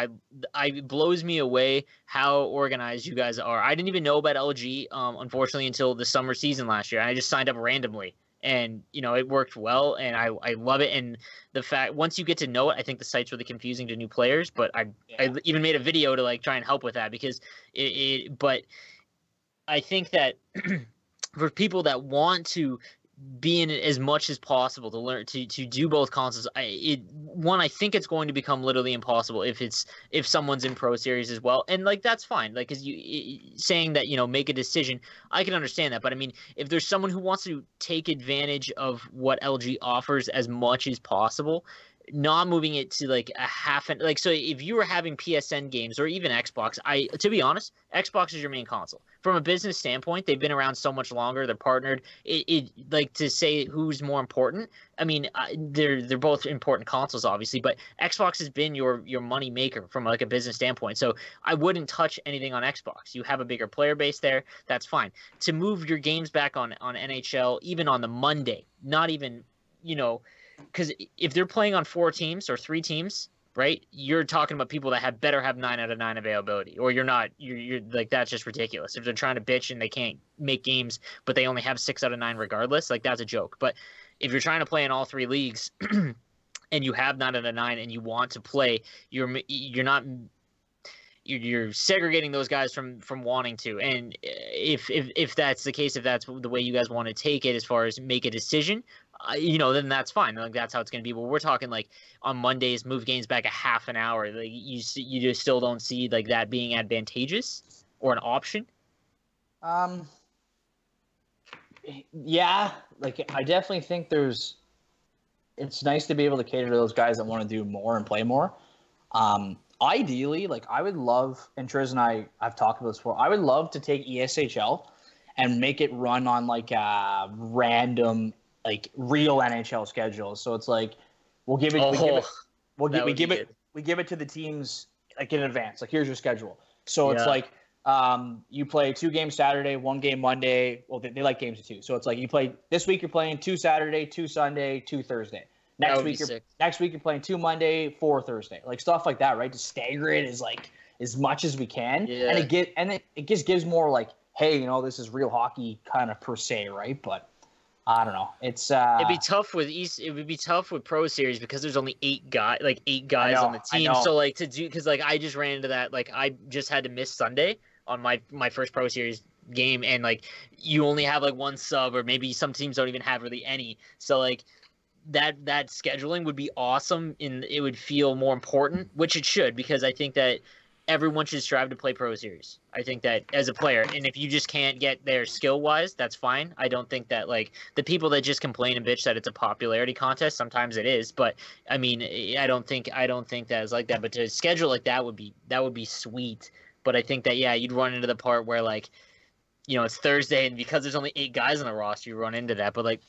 it blows me away how organized you guys are. I didn't even know about LG, unfortunately, until the summer season last year. I just signed up randomly. And, it worked well, and I love it. And the fact, once you get to know it, I think the site's really confusing to new players. But I even made a video to, like, try and help with that because but I think that for people that want to being as much as possible to learn to do both consoles. I think it's going to become literally impossible if someone's in Pro Series as well, and like that's fine. Like, because saying that, make a decision, I can understand that. But I mean, if there's someone who wants to take advantage of what LG offers as much as possible, not moving it to like a half and like, so if you were having PSN games or even Xbox, to be honest, Xbox is your main console. From a business standpoint, they've been around so much longer, they're partnered. It like, to say who's more important, I mean, they're both important consoles, obviously, but Xbox has been your money maker from like a business standpoint. So I wouldn't touch anything on Xbox. You have a bigger player base there, that's fine. To move your games back on NHL, even on the Monday, not even, because if they're playing on 4 teams or 3 teams, right, you're talking about people that better have 9 out of 9 availability, or you're like, that's just ridiculous. If they're trying to bitch and they can't make games, but they only have 6 out of 9 regardless, like, that's a joke. But if you're trying to play in all 3 leagues and you have 9 out of 9 and you want to play, you're segregating those guys from wanting to. And if that's the case, if that's the way you guys want to take it as far as make a decision, then that's fine. Like, that's how it's going to be. But we're talking like on Mondays, move games back a half an hour. Like, you just still don't see like that being advantageous or an option. Yeah, like, I definitely think it's nice to be able to cater to those guys that want to do more and play more. Ideally, like, I would love, and Triz and I've talked about this before, I would love to take ESHL and make it run on like a random, like, real NHL schedule. So it's like, we give it to the teams like in advance. Like, here's your schedule. So it's like, you play 2 games Saturday, 1 game Monday. Well, they like games of 2. So it's like, you play this week, you're playing 2 Saturday, 2 Sunday, 2 Thursday. Next week you're playing 2 Monday, 4 Thursday, like stuff like that, right? To stagger it is like as much as we can, and it just gives more like, hey, this is real hockey kind of per se, right? But I don't know. It's it'd be tough with It would be tough with Pro Series because there's only 8 guys on the team. So like, to do, because like I just ran into that. Like, I just had to miss Sunday on my first Pro Series game, and like, you only have like 1 sub, or maybe some teams don't even have really any. So like, that scheduling would be awesome, and it would feel more important, which it should, because I think that everyone should strive to play Pro Series. I think that as a player, and if you just can't get there skill wise, that's fine. I don't think that, like, the people that just complain and bitch that it's a popularity contest, sometimes it is, but I mean, I don't think that is like that. But to schedule like that would be sweet. But I think that, yeah, you'd run into the part where, like, it's Thursday, and because there's only 8 guys on the roster, you run into that. But like,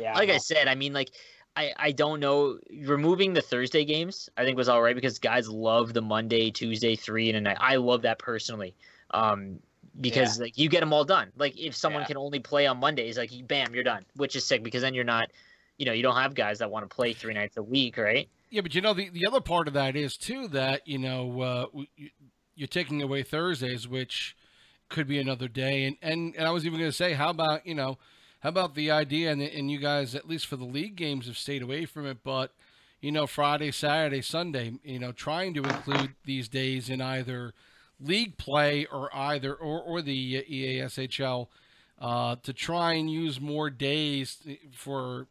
I said, I mean, like, I don't know. Removing the Thursday games, I think, was all right, because guys love the Monday, Tuesday, 3 and a night. I love that personally, because like, you get them all done. Like, if someone can only play on Mondays, like, bam, you're done, which is sick, because then you're not, you don't have guys that want to play 3 nights a week, right? Yeah, but the other part of that is too that you're taking away Thursdays, which could be another day, and I was even going to say, how about the idea, and you guys, at least for the league games, have stayed away from it, but, Friday, Saturday, Sunday, trying to include these days in either league play or the EASHL, to try and use more days for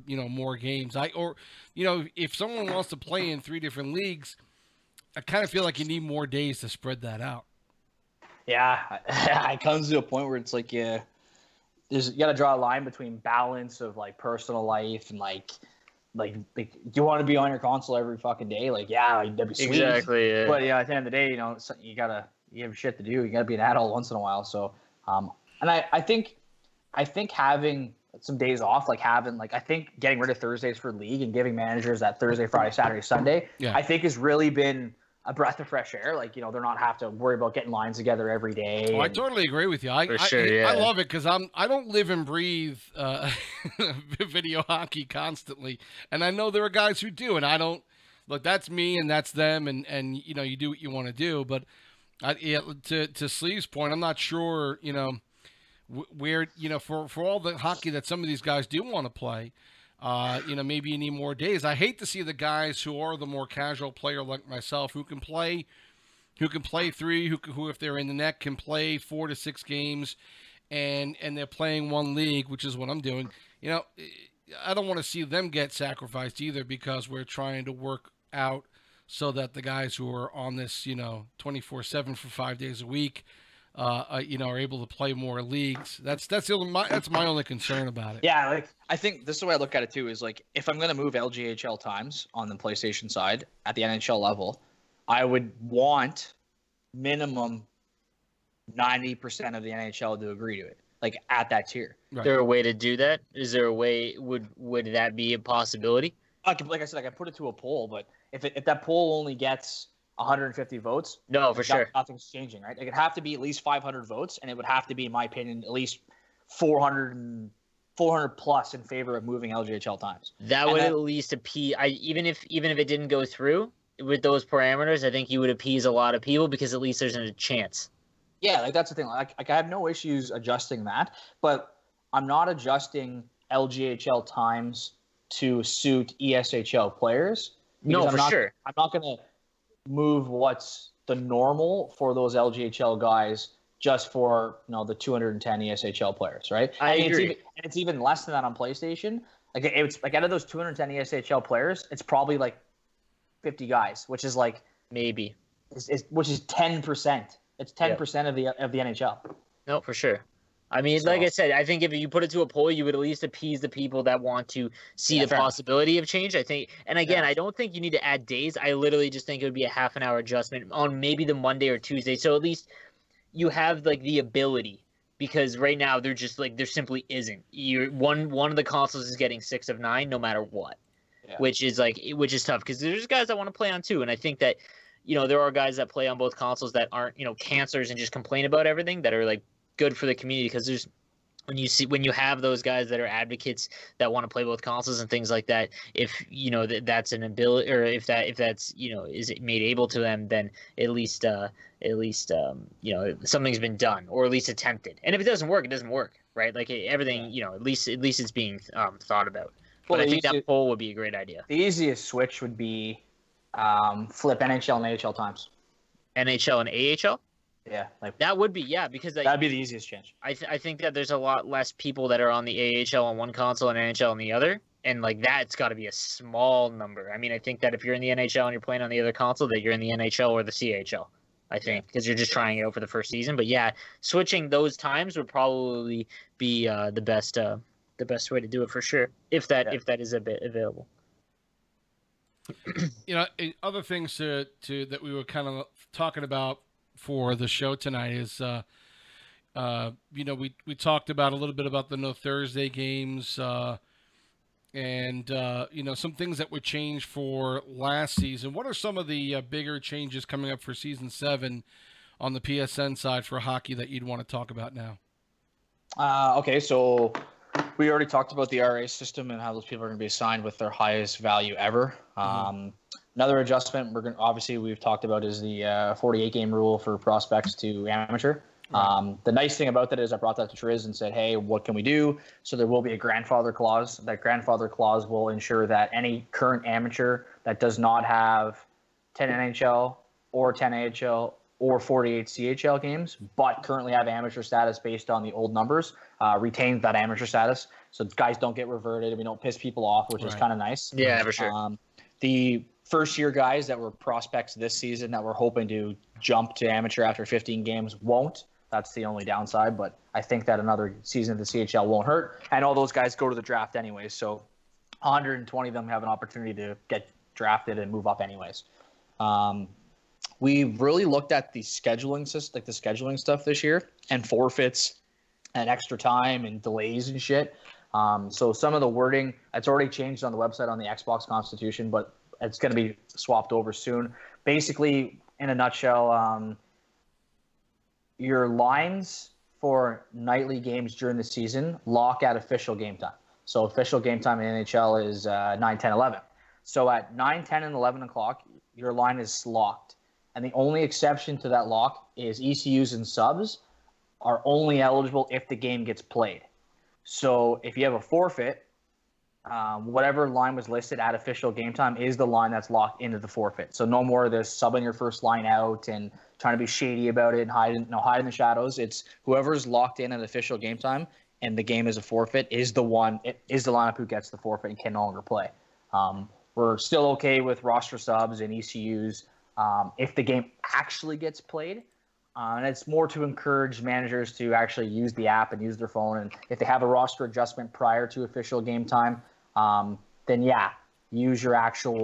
more games. If someone wants to play in 3 different leagues, I kind of feel like you need more days to spread that out. Yeah, it comes to a point where it's like, you got to draw a line between balance of like personal life and like do you want to be on your console every fucking day? Like, yeah, that'd be sweet. Exactly. Yeah. But at the end of the day, you have shit to do. You gotta be an adult once in a while. So, and I think having some days off, I think getting rid of Thursdays for league and giving managers that Thursday, Friday, Saturday, Sunday, I think has really been a breath of fresh air. Like, they're not have to worry about getting lines together every day. I totally agree with you. I love it, because I don't live and breathe video hockey constantly, and I know there are guys who do, and I don't. Look, that's me and that's them, and you do what you want to do. But to Sleeves' point, I'm not sure where for all the hockey that some of these guys do want to play. Maybe you need more days. I hate to see the guys who are the more casual player like myself, who can play 3, who if they're in the net can play 4 to 6 games, and they're playing 1 league, which is what I'm doing. you know, I don't want to see them get sacrificed either, because we're trying to work out so that the guys who are on this, 24/7 for 5 days a week, are able to play more leagues. That's my only concern about it. Yeah, like I think this is the way I look at it too. Is like if I'm gonna move LGHL times on the PlayStation side at the NHL level, I would want minimum 90% of the NHL to agree to it, like at that tier. Is there a way to do that? Is there a way? Would that be a possibility? Like I said, I could put it to a poll, but if that poll only gets 150 votes, no, for sure, nothing's changing, right? Like it'd have to be at least 500 votes, and it would have to be, in my opinion, at least 400 plus in favor of moving LGHL times. That would at least appease. Even if it didn't go through with those parameters, I think you would appease a lot of people, because at least there's a chance. Yeah, like that's the thing. Like I have no issues adjusting that, but I'm not adjusting LGHL times to suit ESHL players. No, for sure. I'm not going to move what's the normal for those LGHL guys just for the 210 ESHL players, right? I agree. It's even less than that on PlayStation. Like it's like out of those 210 ESHL players, it's probably like 50 guys, which is like maybe, which is 10%. It's 10% of the NHL. No, for sure. I mean, like I said, I think if you put it to a poll, you would at least appease the people that want to see the possibility of change. I think, and again, I don't think you need to add days. I literally just think it would be a half-an-hour adjustment on maybe the Monday or Tuesday. So at least you have like the ability, because right now there simply isn't. One of the consoles is getting 6 of 9 no matter what, which is tough, because there's guys that want to play on two, and I think that there are guys that play on both consoles that aren't cancers and just complain about everything, that are like good for the community, because there's when you have those guys that are advocates that want to play both consoles and things like that, if that's an ability, or if that's is made able to them, then at least something's been done, or at least attempted. And if it doesn't work, it doesn't work, right? Like everything, at least it's being thought about. But I think that poll would be a great idea. The easiest switch would be flip NHL and AHL times. NHL and AHL? Yeah, that would be because that'd be the easiest change. I think that there's a lot less people that are on the AHL on one console and NHL on the other, and like that's got to be a small number. I mean, I think that if you're in the NHL and you're playing on the other console, that you're in the NHL or the CHL. I think, because you're just trying it out for the first season. But yeah, switching those times would probably be the best way to do it, for sure, if that is a bit available. Other things to that we were kind of talking about for the show tonight is, we talked about a little bit about the No Thursday games, and some things that would change for last season. What are some of the bigger changes coming up for season 7 on the PSN side for hockey that you'd want to talk about now? Okay, so we already talked about the RA system and how those people are going to be assigned with their highest value ever. Another adjustment we've talked about is the 48 game rule for prospects to amateur. The nice thing about that is I brought that to Triz and said, hey, what can we do? So there will be a grandfather clause. That grandfather clause will ensure that any current amateur that does not have 10 NHL or 10 AHL or 48 CHL games, but currently have amateur status based on the old numbers, retains that amateur status. So guys don't get reverted. We don't piss people off, which is kind of nice. Yeah, for sure. The first-year guys that were prospects this season that were hoping to jump to amateur after 15 games won't. That's the only downside, but I think that another season of the CHL won't hurt. And all those guys go to the draft anyways, so 120 of them have an opportunity to get drafted and move up anyways. We really looked at the scheduling system, like the scheduling stuff this year, and forfeits and extra time and delays and shit. So some of the wording, it's already changed on the website on the Xbox Constitution, but it's going to be swapped over soon. Basically, in a nutshell, your lines for nightly games during the season lock at official game time. So official game time in NHL is 9, 10, 11. So at 9, 10, and 11 o'clock, your line is locked. And the only exception to that lock is ECUs and subs are only eligible if the game gets played. So if you have a forfeit whatever line was listed at official game time is the line that's locked into the forfeit. So no more of this subbing your first line out and trying to be shady about it and hide in the shadows. It's whoever's locked in at official game time and the game is a forfeit is the lineup who gets the forfeit and can no longer play. We're still okay with roster subs and ECUs if the game actually gets played. And it's more to encourage managers to actually use the app and use their phone. And if they have a roster adjustment prior to official game time, then use your actual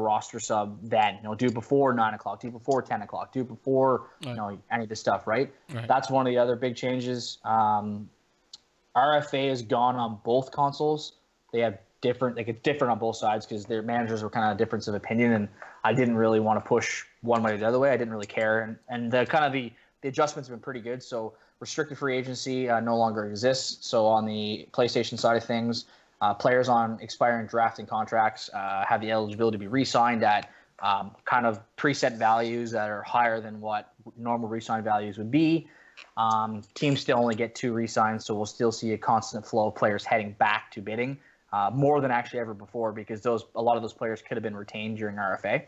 roster sub then. Do it before 9 o'clock, do it before 10 o'clock, do it before any of this stuff, right? That's one of the other big changes. RFA has gone on both consoles. They have it's different on both sides because their managers were kind of difference of opinion, and I didn't really want to push one way or the other way. I didn't really care, and the adjustments have been pretty good. So restricted free agency no longer exists. So on the PlayStation side of things, players on expiring drafting contracts have the eligibility to be re-signed at kind of preset values that are higher than what normal re-sign values would be. Teams still only get 2 re-signs, so we'll still see a constant flow of players heading back to bidding. More than actually ever before, because a lot of those players could have been retained during RFA.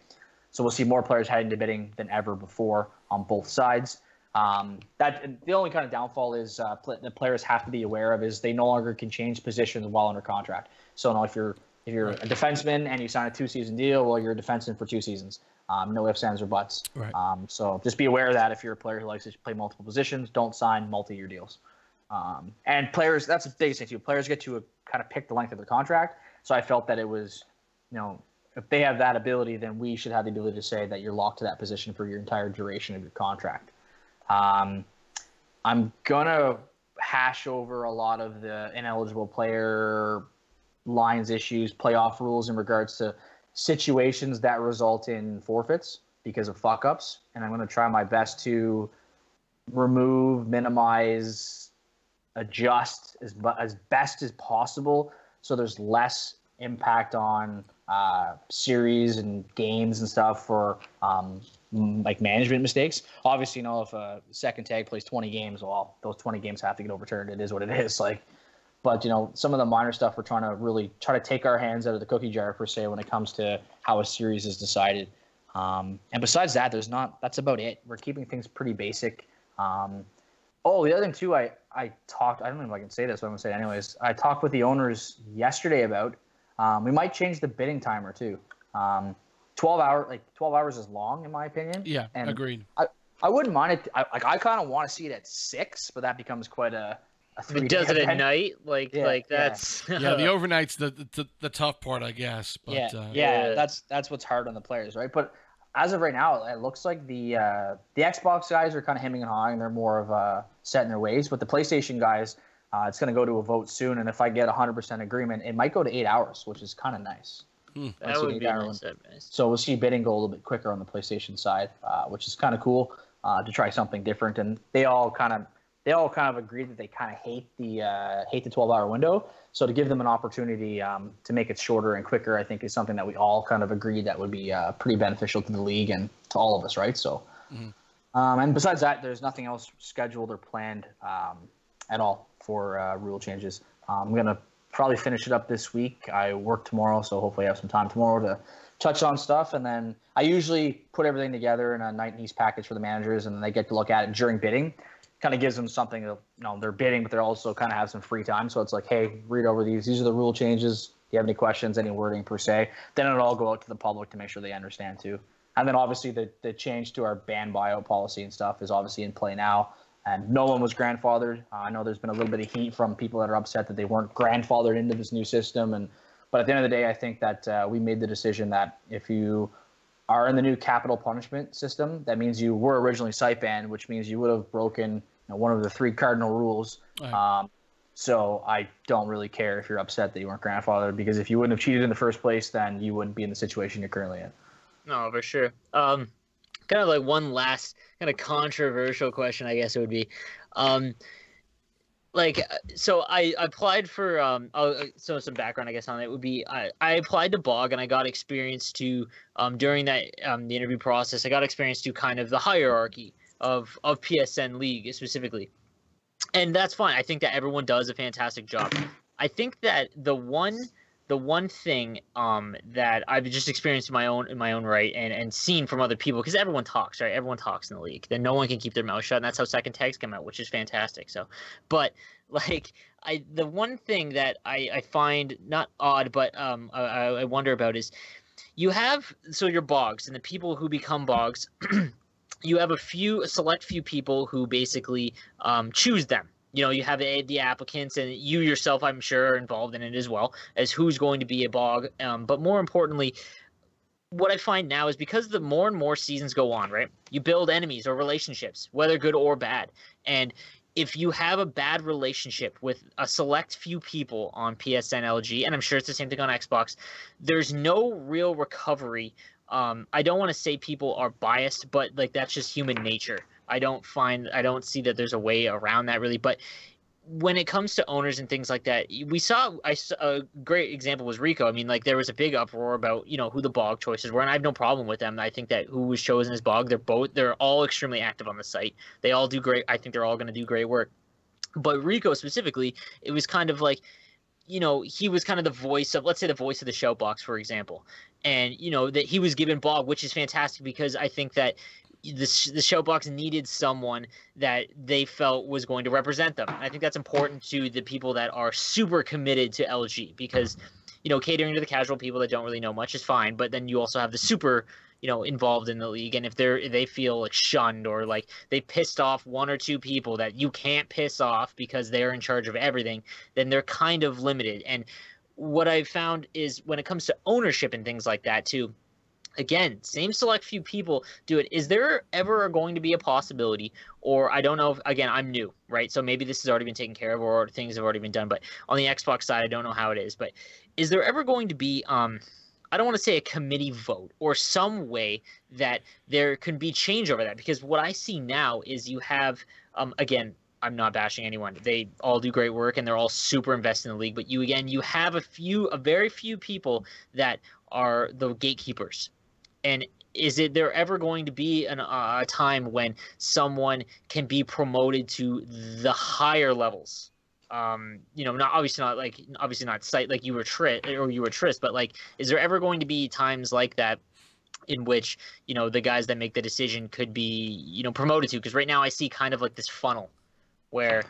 So we'll see more players heading to bidding than ever before on both sides. The only kind of downfall is the players have to be aware of is they no longer can change positions while under contract. So if you're a defenseman and you sign a 2-season deal, well, you're a defenseman for 2 seasons. No ifs, ands, or buts. Right. So just be aware of that if you're a player who likes to play multiple positions, don't sign multi-year deals. And players, that's the biggest thing too. Players get to kind of pick the length of their contract. So I felt that it was, if they have that ability, then we should have the ability to say that you're locked to that position for your entire duration of your contract. I'm going to hash over a lot of the ineligible player lines issues, playoff rules in regards to situations that result in forfeits because of fuck-ups. And I'm going to try my best to remove, minimize, adjust as best as possible so there's less impact on series and games and stuff for like management mistakes. Obviously, if a second tag plays 20 games, well, those 20 games have to get overturned. It is what it is. But some of the minor stuff we're trying to really try to take our hands out of the cookie jar per se when it comes to how a series is decided. And besides that, that's about it. We're keeping things pretty basic. The other thing too, I don't know if I can say this, but I'm going to say it anyways. I talked with the owners yesterday about we might change the bidding timer too. 12 hours is long in my opinion. Yeah, and agreed. I wouldn't mind it. I kind of want to see it at 6, but that becomes quite a 3-day does it event. at night? That's the overnight's the tough part, I guess. But, that's what's hard on the players, right? But as of right now, it looks like the Xbox guys are kind of hemming and hawing. They're more of set in their ways. But the PlayStation guys, it's going to go to a vote soon. And if I get 100% agreement, it might go to 8 hours, which is kind of nice. That would be nice. So we'll see bidding go a little bit quicker on the PlayStation side, which is kind of cool to try something different. And they all kind of agreed that they kind of hate the 12-hour window. So to give them an opportunity to make it shorter and quicker, I think is something that we all kind of agreed that would be pretty beneficial to the league and to all of us, right? So, and besides that, there's nothing else scheduled or planned at all for rule changes. I'm going to probably finish it up this week. I work tomorrow, so hopefully I have some time tomorrow to touch on stuff. And then I usually put everything together in a night and east package for the managers, and then they get to look at it during bidding. Kind of gives them something to, they're bidding, but they're also kind of have some free time. So it's like, hey, read over these. These are the rule changes. Do you have any questions, any wording per se? Then it'll all go out to the public to make sure they understand too. And then obviously the change to our ban buyout policy and stuff is obviously in play now. And no one was grandfathered. I know there's been a little bit of heat from people that are upset that they weren't grandfathered into this new system. But at the end of the day, I think that we made the decision that if you are in the new capital punishment system, that means you were originally site banned, which means you would have broken one of the 3 cardinal rules. Right. So I don't really care if you're upset that you weren't grandfathered, because if you wouldn't have cheated in the first place, then you wouldn't be in the situation you're currently in. No, for sure. Kind of like one last kind of controversial question, I guess it would be. So I applied for so some background, I guess, on it would be I applied to BOG, and I got experience to during that the interview process, I got experience to kind of the hierarchy of PSN League specifically. And that's fine. I think that everyone does a fantastic job. I think that the one thing that I've just experienced in my own right and seen from other people, because everyone talks, right? Everyone talks in the league. Then no one can keep their mouth shut, and that's how second tags come out, which is fantastic. So, but like the one thing that I find not odd, but I wonder about is you have your bogs and the people who become bogs. You have a select few people who basically choose them. You have the applicants, and you yourself, I'm sure, are involved in it as well as who's going to be a bog. But more importantly, what I find now is because the more and more seasons go on, right? You build enemies or relationships, whether good or bad. And if you have a bad relationship with a select few people on PSN LG, and I'm sure it's the same thing on Xbox, there's no real recovery. I don't want to say people are biased, but like that's just human nature. I don't see that there's a way around that really. But when it comes to owners and things like that, a great example was Rico. I mean, like there was a big uproar about who the bog choices were, and I have no problem with them. I think that who was chosen as bog, they're all extremely active on the site. They all do great. I think they're all going to do great work. But Rico specifically, it was kind of like, he was kind of the voice of, let's say, the voice of the show box, for example. And, that he was given bog, which is fantastic because I think that the show box needed someone that they felt was going to represent them. I think that's important to the people that are super committed to LG because, catering to the casual people that don't really know much is fine. But then you also have the super involved in the league, and if they feel like shunned or like they pissed off one or two people that you can't piss off because they're in charge of everything, then they're kind of limited. And what I've found is when it comes to ownership and things like that too, again, same select few people do it. Is there ever going to be a possibility, or I don't know if, again, I'm new, right? So maybe this has already been taken care of or things have already been done, but on the Xbox side, I don't know how it is, but is there ever going to be I don't want to say a committee vote or some way that there can be change over that, because what I see now is you have, again, I'm not bashing anyone. They all do great work and they're all super invested in the league. But you have a very few people that are the gatekeepers. And is there ever going to be a time when someone can be promoted to the higher levels? Not obviously not site like you were Tris, but like, is there ever going to be times like that in which the guys that make the decision could be promoted to? Because right now I see kind of like this funnel where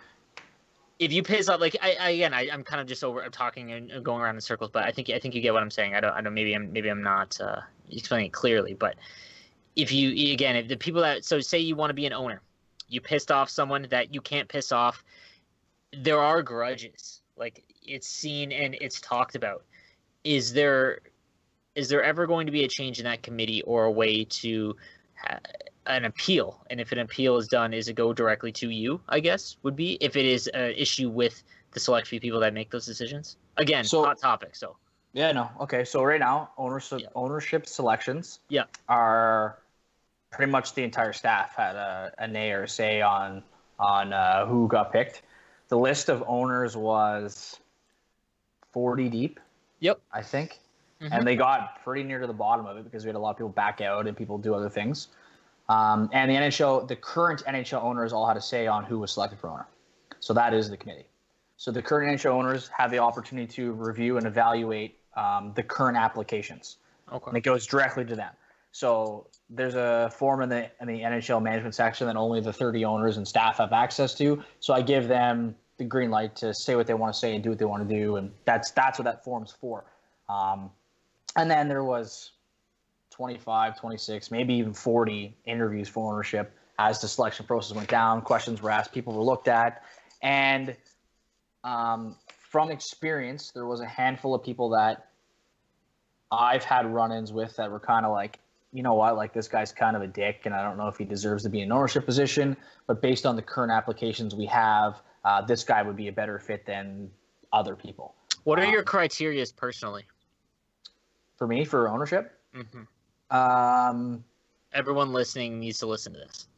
if you piss off, like I'm kind of just I'm talking and going around in circles, but I think you get what I'm saying. I don't maybe I'm not explaining it clearly, but if the people that, so say you want to be an owner, you pissed off someone that you can't piss off. There are grudges, like it's seen and it's talked about. Is there ever going to be a change in that committee or a way to an appeal? And if an appeal is done, is it go directly to you, I guess, would be, if it is an issue with the select few people that make those decisions? Again, hot topic. So yeah, no, okay. So right now, ownership selections are pretty much the entire staff had a nay or a say on who got picked. The list of owners was 40 deep. Yep. I think. Mm-hmm. And they got pretty near to the bottom of it because we had a lot of people back out and people do other things. And the current NHL owners all had a say on who was selected for owner. So that is the committee. So the current NHL owners have the opportunity to review and evaluate the current applications. Okay. And it goes directly to them. So there's a form in the NHL management section that only the 30 owners and staff have access to. So I give them the green light to say what they want to say and do what they want to do, and that's what that form's for. And then there was 25, 26, maybe even 40 interviews for ownership as the selection process went down. Questions were asked, people were looked at, and from experience, there was a handful of people that I've had run-ins with that were kind of like, you know what, like this guy's kind of a dick and I don't know if he deserves to be in an ownership position, but based on the current applications we have, this guy would be a better fit than other people. What are your criteria personally? For me, for ownership? Mm-hmm. Everyone listening needs to listen to this.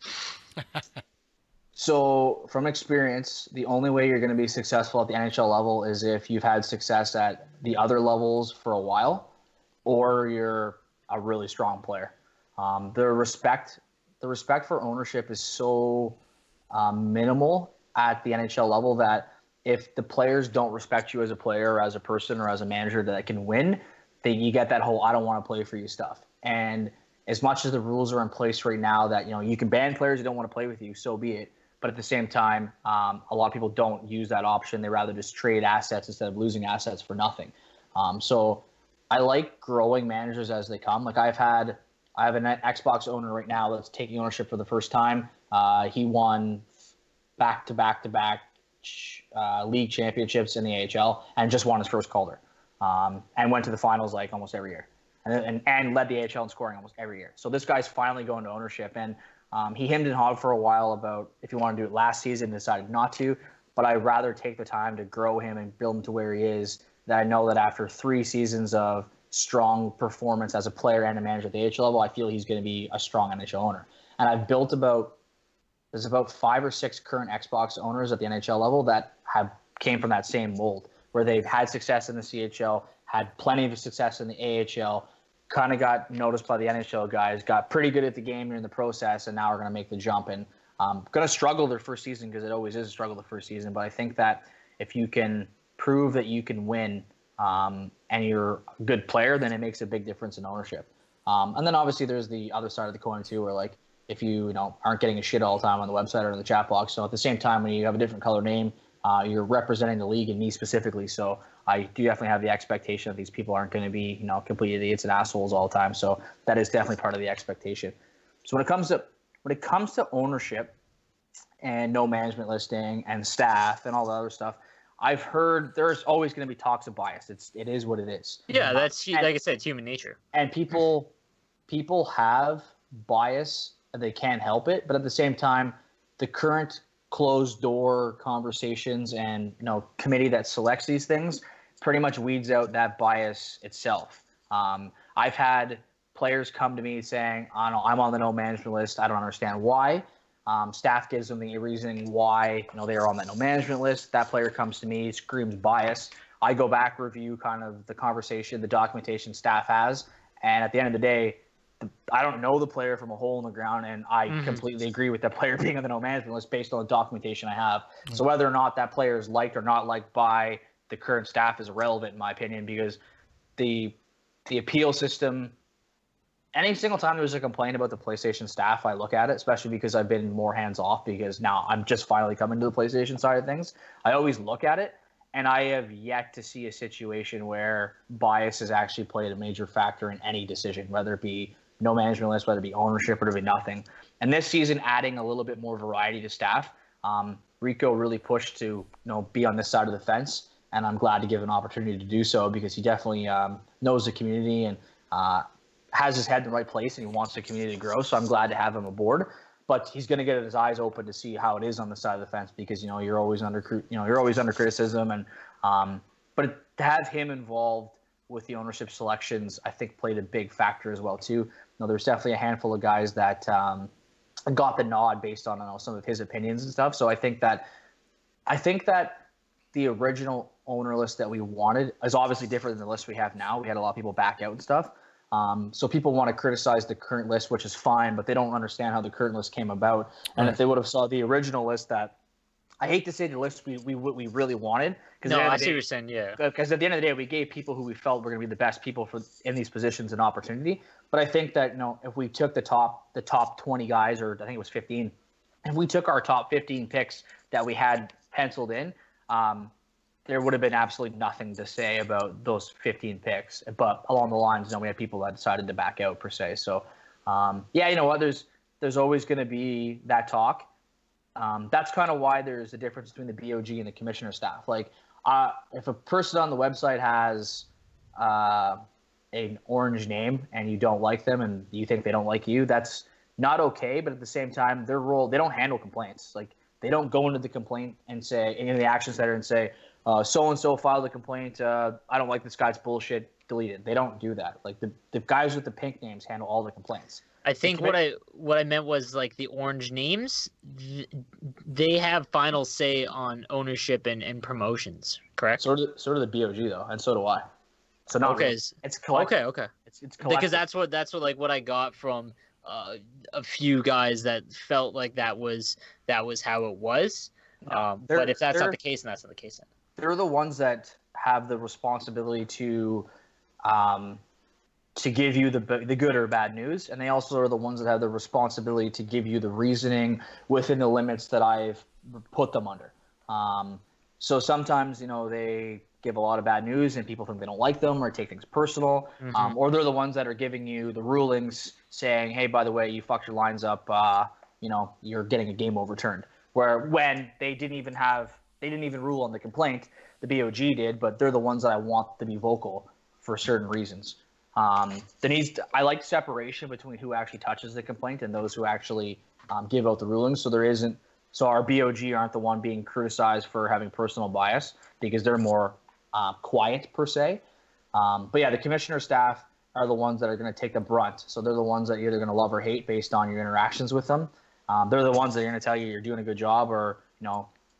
So from experience, the only way you're going to be successful at the NHL level is if you've had success at the other levels for a while, or you're a really strong player. The respect for ownership is so minimal at the NHL level that if the players don't respect you as a player or as a person or as a manager that can win, then you get that whole I don't want to play for you stuff. And as much as the rules are in place right now that, you can ban players who don't want to play with you, so be it. But at the same time, a lot of people don't use that option. They rather just trade assets instead of losing assets for nothing. So I like growing managers as they come. Like I have an Xbox owner right now that's taking ownership for the first time. He won back-to-back league championships in the AHL and just won his first Calder, and went to the finals like almost every year, and led the AHL in scoring almost every year. So this guy's finally going to ownership, and he hemmed and hawed for a while about if he wanted to do it last season, decided not to. But I'd rather take the time to grow him and build him to where he is. That I know that after 3 seasons of strong performance as a player and a manager at the AHL level, I feel he's going to be a strong NHL owner. And I've built there's about 5 or 6 current Xbox owners at the NHL level that came from that same mold, where they've had success in the CHL, had plenty of success in the AHL, kind of got noticed by the NHL guys, got pretty good at the game during the process, and now are going to make the jump. And going to struggle their first season because it always is a struggle the first season. But I think that if you can prove that you can win and you're a good player, then it makes a big difference in ownership. And then obviously there's the other side of the coin too, where like if you aren't getting a shit all the time on the website or in the chat box. So at the same time, when you have a different color name, you're representing the league and me specifically. So I do definitely have the expectation that these people aren't going to be, complete idiots and assholes all the time. So that is definitely part of the expectation. So when it comes to ownership and no management listing and staff and all the other stuff, I've heard there's always going to be talks of bias. It is what it is. Yeah, that's like I said, it's human nature. And people have bias and they can't help it. But at the same time, the current closed door conversations and committee that selects these things pretty much weeds out that bias itself. I've had players come to me saying, I'm on the no management list. I don't understand why. Staff gives them the reasoning why they are on that no management list. That player comes to me, screams bias. I go back, review kind of the conversation, the documentation staff has, and at the end of the day, I don't know the player from a hole in the ground, and I completely agree with that player being on the no management list based on the documentation I have. So whether or not that player is liked or not liked by the current staff is irrelevant in my opinion, because the appeal system, any single time there's a complaint about the PlayStation staff, I look at it, especially because I've been more hands-off because now I'm just finally coming to the PlayStation side of things. I always look at it, and I have yet to see a situation where bias has actually played a major factor in any decision, whether it be no management list, whether it be ownership, or to be nothing. And this season, adding a little bit more variety to staff, Rico really pushed to be on this side of the fence, and I'm glad to give an opportunity to do so because he definitely knows the community and has his head in the right place, and he wants the community to grow. So I'm glad to have him aboard. But he's going to get his eyes open to see how it is on the side of the fence because you're always under criticism, and but to have him involved with the ownership selections, I think played a big factor as well too. There's definitely a handful of guys that got the nod based on some of his opinions and stuff. So I think that the original owner list that we wanted is obviously different than the list we have now. We had a lot of people back out and stuff. So people want to criticize the current list, which is fine, but they don't understand how the current list came about. And if they would have saw the original list that, I hate to say the list we really wanted. No, I see what you're saying, yeah. Because at the end of the day, we gave people who we felt were going to be the best people in these positions an opportunity. But I think that, if we took the top 20 guys, or I think it was 15, if we took our top 15 picks that we had penciled in, there would have been absolutely nothing to say about those 15 picks. But along the lines, we had people that decided to back out per se. So, yeah, you know what? There's always going to be that talk. That's kind of why there's a difference between the BOG and the commissioner staff. Like, if a person on the website has an orange name and you don't like them and you think they don't like you, that's not okay. But at the same time, their role, they don't handle complaints. Like, they don't go into the complaint and say, in the action center and say, so-and-so filed a complaint, I don't like this guy's bullshit, delete it. They don't do that. Like, the guys with the pink names handle all the complaints. I think what I meant was like the orange names, they have final say on ownership and promotions, correct? Sort of the BOG though, and so do I. So not okay, really. It's collective. Okay. It's collective. Because that's what like what I got from a few guys that felt like that was how it was. But if that's not the case, then that's not the case. Then. They're the ones that have the responsibility to give you the good or bad news, and they also are the ones that have the responsibility to give you the reasoning within the limits that I've put them under. So sometimes, they give a lot of bad news and people think they don't like them or take things personal, or they're the ones that are giving you the rulings saying, hey, by the way, you fucked your lines up, you're getting a game overturned. Where when they didn't even rule on the complaint, the BOG did, but they're the ones that I want to be vocal for certain reasons. I like separation between who actually touches the complaint and those who actually give out the rulings. So our BOG aren't the one being criticized for having personal bias because they're more quiet per se. But yeah, the commissioner staff are the ones that are going to take the brunt. So they're the ones that you're either going to love or hate based on your interactions with them. They're the ones that are going to tell you you're doing a good job or,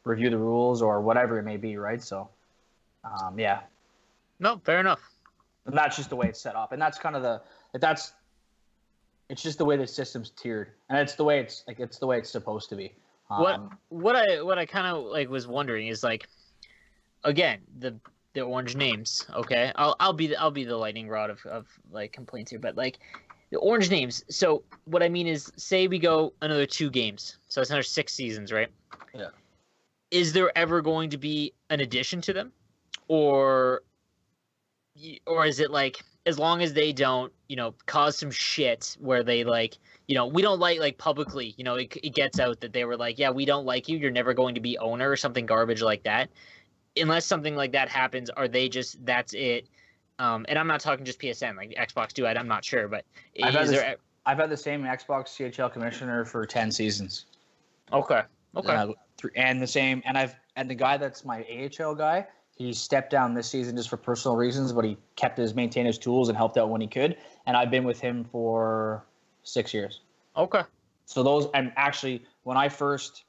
review the rules or whatever it may be, right? So, yeah. No, fair enough. And that's just the way it's set up. And that's kind of it's just the way the system's tiered. And it's the way it's supposed to be. What I kind of was wondering is again, the orange names, okay? I'll be the lightning rod of complaints here, but the orange names. So what I mean is, say we go another 2 games, so it's another 6 seasons, right? Yeah. Is there ever going to be an addition to them, or is it as long as they don't cause some shit where they we don't like publicly it gets out that they were yeah, we don't like you, you're never going to be owner or something garbage like that. Unless something like that happens, are they just that's it? And I'm not talking just PSN, Xbox do it. I'm not sure, but I've had the same Xbox CHL commissioner for 10 seasons. Okay. And the guy that's my AHL guy, he stepped down this season just for personal reasons, but he maintained his tools and helped out when he could. And I've been with him for 6 years. Okay. So and actually when I first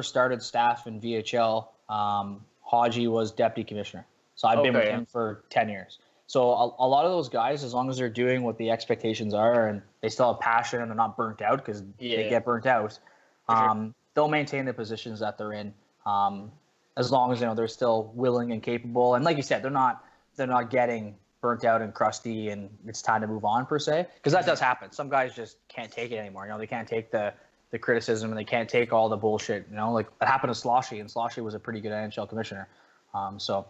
started staff in VHL, Haji was deputy commissioner. So I've been with him for 10 years. So a lot of those guys, as long as they're doing what the expectations are and they still have passion and they're not burnt out because they get burnt out, they'll maintain the positions that they're in. As long as they're still willing and capable, and like you said, they're not getting burnt out and crusty, and it's time to move on per se. Because that does happen. Some guys just can't take it anymore. They can't take the criticism and they can't take all the bullshit. It happened to Sloshy, and Sloshy was a pretty good NHL commissioner. So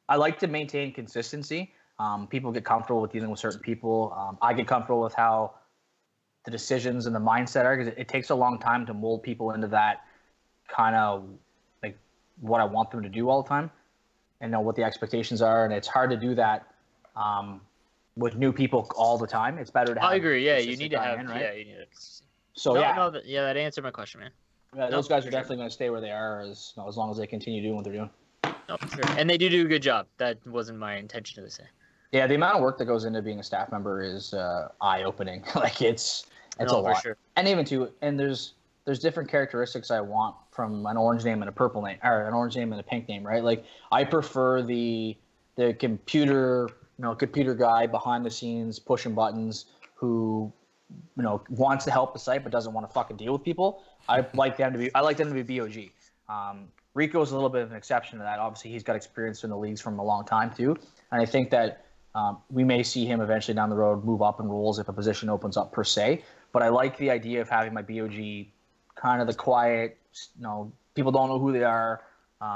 I like to maintain consistency. People get comfortable with dealing with certain people. I get comfortable with how the decisions and the mindset are, because it takes a long time to mold people into that kind of what I want them to do all the time and know what the expectations are. And it's hard to do that with new people all the time. It's better to have. I agree. Yeah, you need to have. Right? Yeah, you need to. So that answered my question, man. Yeah, those guys are definitely going to stay where they are as long as they continue doing what they're doing. No, for sure. And they do a good job. That wasn't my intention to say. Yeah, the amount of work that goes into being a staff member is eye-opening. It's a lot. Sure. And even there's different characteristics I want from an orange name and a purple name, or an orange name and a pink name, right? I prefer the computer guy behind the scenes pushing buttons who wants to help the site but doesn't want to fucking deal with people. I like them to be BOG. Rico's a little bit of an exception to that. Obviously, he's got experience in the leagues from a long time too, and I think that we may see him eventually down the road move up in roles if a position opens up per se. But I like the idea of having my BOG kind of the quiet, people don't know who they are,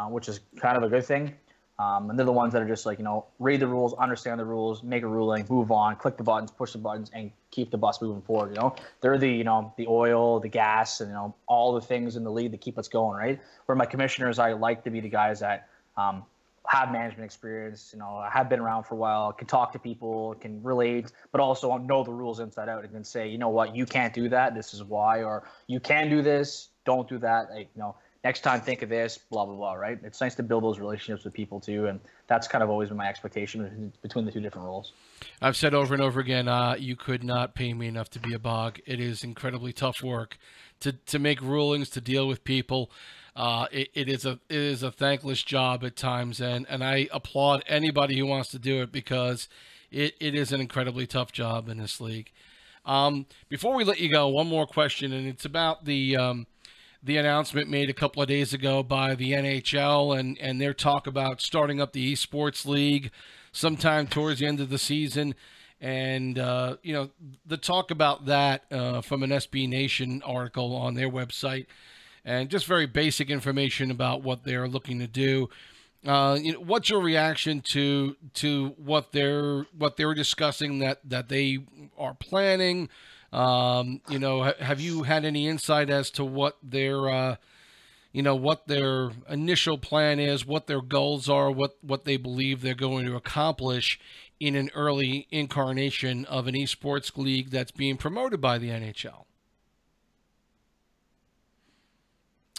which is kind of a good thing. And they're the ones that are just read the rules, understand the rules, make a ruling, move on, click the buttons, push the buttons, and keep the bus moving forward. They're the oil, the gas, and all the things in the league that keep us going, right? Where my commissioners, I like to be the guys that have management experience, have been around for a while, can talk to people, can relate, but also know the rules inside out and can say, you know what, you can't do that, this is why, or you can do this, don't do that, next time think of this, blah, blah, blah, right? It's nice to build those relationships with people too, and that's kind of always been my expectation between the two different roles. I've said over and over again, you could not pay me enough to be a bog. It is incredibly tough work to make rulings, to deal with people. It is a thankless job at times, and I applaud anybody who wants to do it because it is an incredibly tough job in this league. Before we let you go, one more question, and it's about the the announcement made a couple of days ago by the NHL and their talk about starting up the eSports League sometime towards the end of the season. And, the talk about that from an SB Nation article on their website, and just very basic information about what they're looking to do. What's your reaction to what they're discussing that they are planning? Have you had any insight as to what their initial plan is, what their goals are, what they believe they're going to accomplish in an early incarnation of an esports league that's being promoted by the NHL?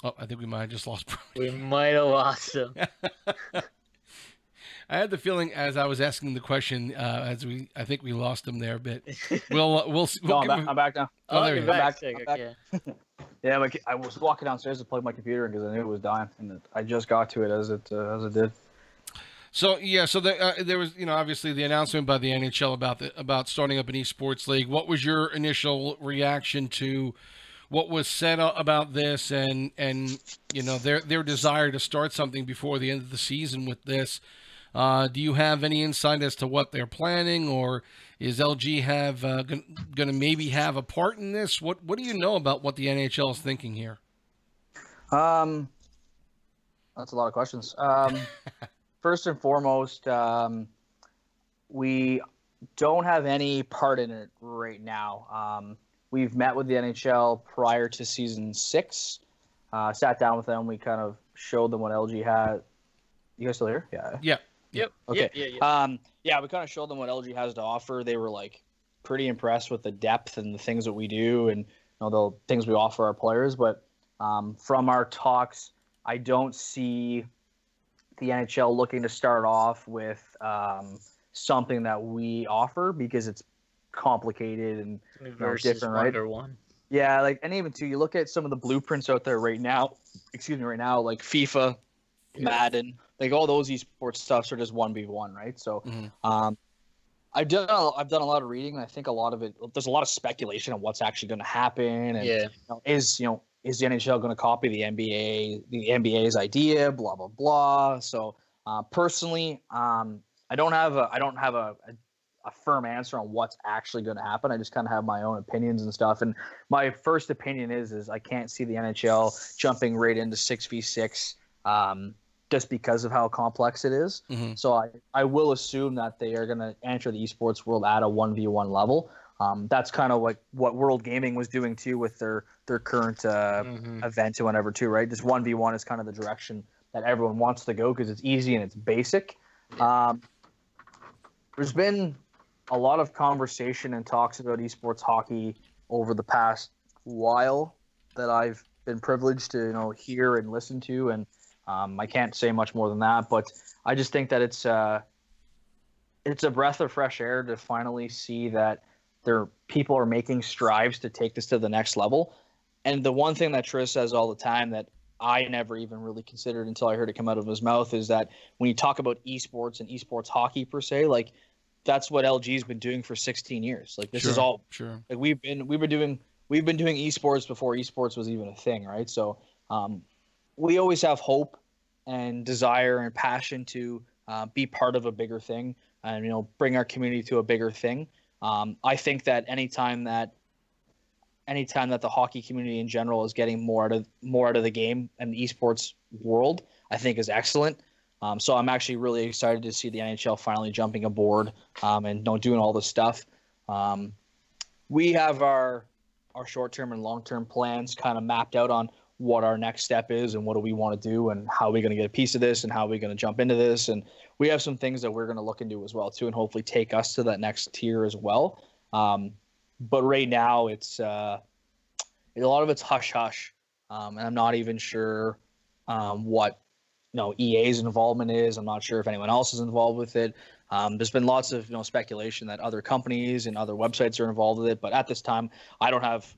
Oh, I think we might have just lost Brody. We might have lost him. I had the feeling as I was asking the question, I think we lost him there a bit. We'll No, I'm back now. Oh, there you're you go. back. I'm back. Okay. Yeah, I was walking downstairs to plug my computer because I knew it was dying, and I just got to it as it did. So there was obviously the announcement by the NHL about starting up an esports league. What was your initial reaction to what was said about this, and their desire to start something before the end of the season with this? Do you have any insight as to what they're planning, or is LG going to maybe have a part in this? What do you know about what the NHL is thinking here? That's a lot of questions. First and foremost, we don't have any part in it right now. We've met with the NHL prior to season 6, sat down with them. We kind of showed them what LG had. You guys still here? Yeah. Yeah. Yep. Okay. Yeah. We kind of showed them what LG has to offer. They were like pretty impressed with the depth and the things that we do and the things we offer our players. But from our talks, I don't see the NHL looking to start off with something that we offer because it's complicated and different, right? One. Yeah, and even too, you look at some of the blueprints out there right now, like FIFA, Madden, all those esports stuffs are just 1v1, right? So I've done a lot of reading, and I think a lot of it, there's a lot of speculation on what's actually going to happen, and is the NHL going to copy the NBA's idea, blah blah blah. So personally, I don't have a firm answer on what's actually going to happen. I just kind of have my own opinions and stuff. And my first opinion is I can't see the NHL jumping right into 6v6 just because of how complex it is. Mm-hmm. So I will assume that they are going to enter the esports world at a 1v1 level. That's kind of what World Gaming was doing too with their current event or whatever too, right? This 1v1 is kind of the direction that everyone wants to go because it's easy and it's basic. There's been a lot of conversation and talks about esports hockey over the past while that I've been privileged to hear and listen to, and I can't say much more than that. But I just think that it's a breath of fresh air to finally see that people are making strides to take this to the next level. And the one thing that Trish says all the time that I never even really considered until I heard it come out of his mouth is that when you talk about esports and esports hockey per se, that's what LG's been doing for 16 years. This is all sure. We've been doing esports before esports was even a thing, right? So we always have hope and desire and passion to be part of a bigger thing and bring our community to a bigger thing. I think that anytime that the hockey community in general is getting more out of the game and the esports world, I think is excellent. So I'm actually really excited to see the NHL finally jumping aboard and doing all this stuff. We have our short-term and long-term plans kind of mapped out on what our next step is and what do we want to do and how are we going to get a piece of this and how are we going to jump into this. And we have some things that we're going to look into as well too and hopefully take us to that next tier as well. But right now it's a lot of it's hush-hush. And I'm not even sure what EA's involvement is. I'm not sure if anyone else is involved with it. There's been lots of speculation that other companies and other websites are involved with it, but at this time, I don't have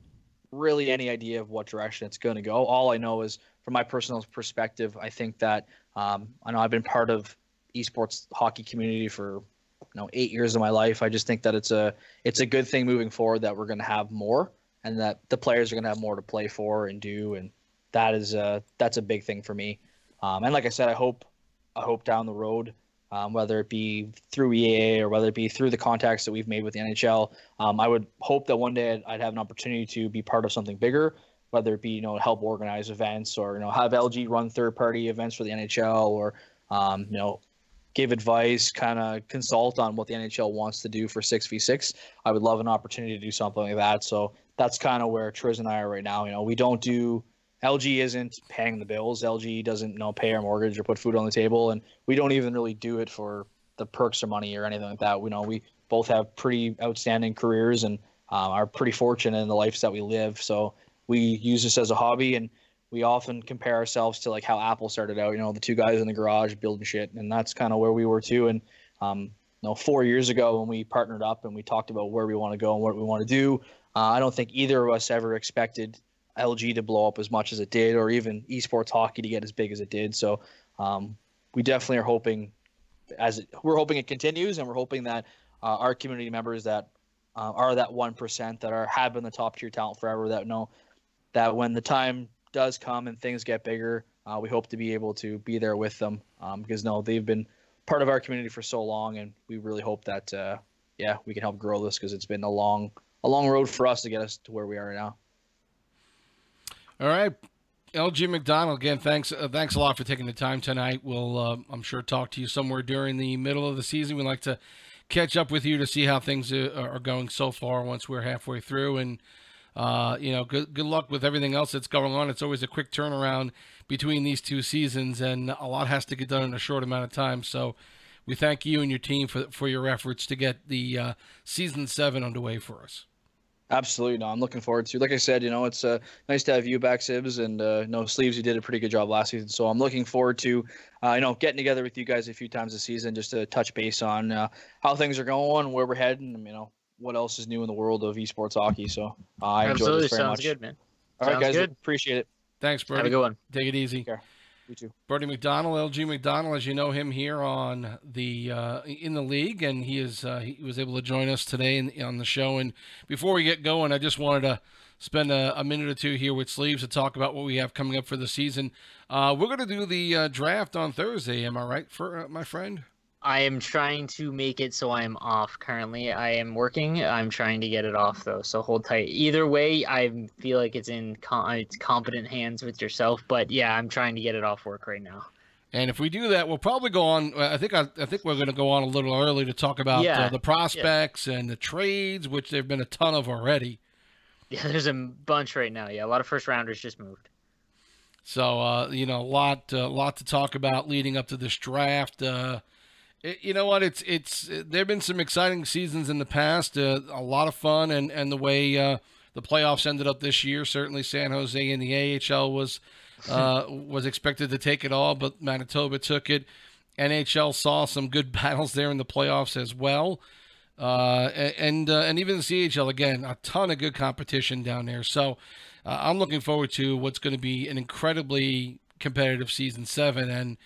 really any idea of what direction it's going to go. All I know is, from my personal perspective, I think that I know I've been part of esports hockey community for 8 years of my life. I just think that it's a good thing moving forward that we're going to have more, and that the players are going to have more to play for and do, and that's a big thing for me. And like I said, I hope down the road, whether it be through EAA or whether it be through the contacts that we've made with the NHL, I would hope that one day I'd have an opportunity to be part of something bigger, whether it be, help organize events or, have LG run third-party events for the NHL or, give advice, kind of consult on what the NHL wants to do for 6v6. I would love an opportunity to do something like that. So that's kind of where Triz and I are right now. We don't do LG isn't paying the bills. LG doesn't pay our mortgage or put food on the table, and we don't even really do it for the perks or money or anything like that. We both have pretty outstanding careers and are pretty fortunate in the lives that we live. So we use this as a hobby, and we often compare ourselves to like how Apple started out. The two guys in the garage building shit, and that's kind of where we were too. And 4 years ago when we partnered up and we talked about where we want to go and what we want to do, I don't think either of us ever expected LG to blow up as much as it did, or even esports hockey to get as big as it did. So we definitely are hoping we're hoping it continues, and we're hoping that our community members that are that 1% that have been the top tier talent forever, that know that when the time does come and things get bigger, we hope to be able to be there with them, because they've been part of our community for so long, and we really hope that we can help grow this, because it's been a long road for us to get us to where we are now. All right, LG McDonald, again, thanks a lot for taking the time tonight. We'll, I'm sure, talk to you somewhere during the middle of the season. We'd like to catch up with you to see how things are going so far once we're halfway through. And, good luck with everything else that's going on. It's always a quick turnaround between these two seasons, and a lot has to get done in a short amount of time. So we thank you and your team for your efforts to get the Season 7 underway for us. Absolutely. No, I'm looking forward to, like I said, it's nice to have you back, Sibs, and NoSleeves. You did a pretty good job last season. So I'm looking forward to, getting together with you guys a few times this season just to touch base on how things are going, where we're heading, and, what else is new in the world of esports hockey. So I enjoyed this very much. Sounds good, man. All right, guys. Good. Appreciate it. Thanks, Brody. Have a good one. Take it easy. Take care. You too. Brody McDonald, LG McDonald, as you know him here on the in the league, and he was able to join us today on the show. And before we get going, I just wanted to spend a minute or two here with Sleeves to talk about what we have coming up for the season. We're going to do the draft on Thursday. Am I right, for my friend? I am trying to make it so I am off currently. I am working. I'm trying to get it off, though, so hold tight. Either way, I feel like it's in it's competent hands with yourself, but yeah, I'm trying to get it off work right now. And if we do that, we'll probably go on. I think we're going to go on a little early to talk about the prospects and the trades, which there've been a ton of already. Yeah, there's a bunch right now. Yeah, a lot of first rounders just moved. So a lot to talk about leading up to this draft. You know what? There've been some exciting seasons in the past. A lot of fun, and the way the playoffs ended up this year. Certainly, San Jose in the AHL was expected to take it all, but Manitoba took it. NHL saw some good battles there in the playoffs as well, and even the CHL, again, a ton of good competition down there. So I'm looking forward to what's going to be an incredibly competitive Season 7, and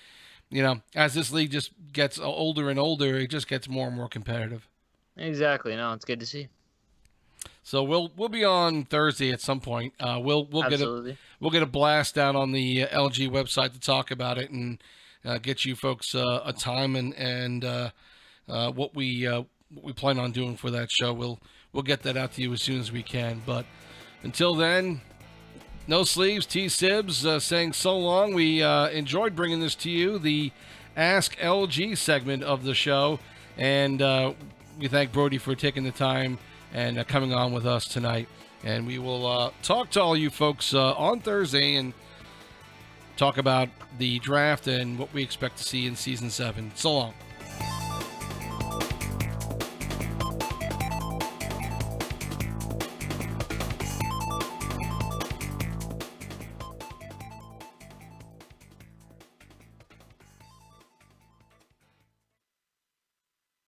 as this league just gets older and older, it just gets more and more competitive. Exactly. No, it's good to see. So we'll be on Thursday at some point. We'll get a blast out on the LG website to talk about it and get you folks a time and what we plan on doing for that show. We'll get that out to you as soon as we can. But until then, NoSleeves, TSibs saying so long. We enjoyed bringing this to you, the Ask LG segment of the show, and we thank Brody for taking the time and coming on with us tonight. And we will talk to all you folks on Thursday and talk about the draft and what we expect to see in Season 7. So long.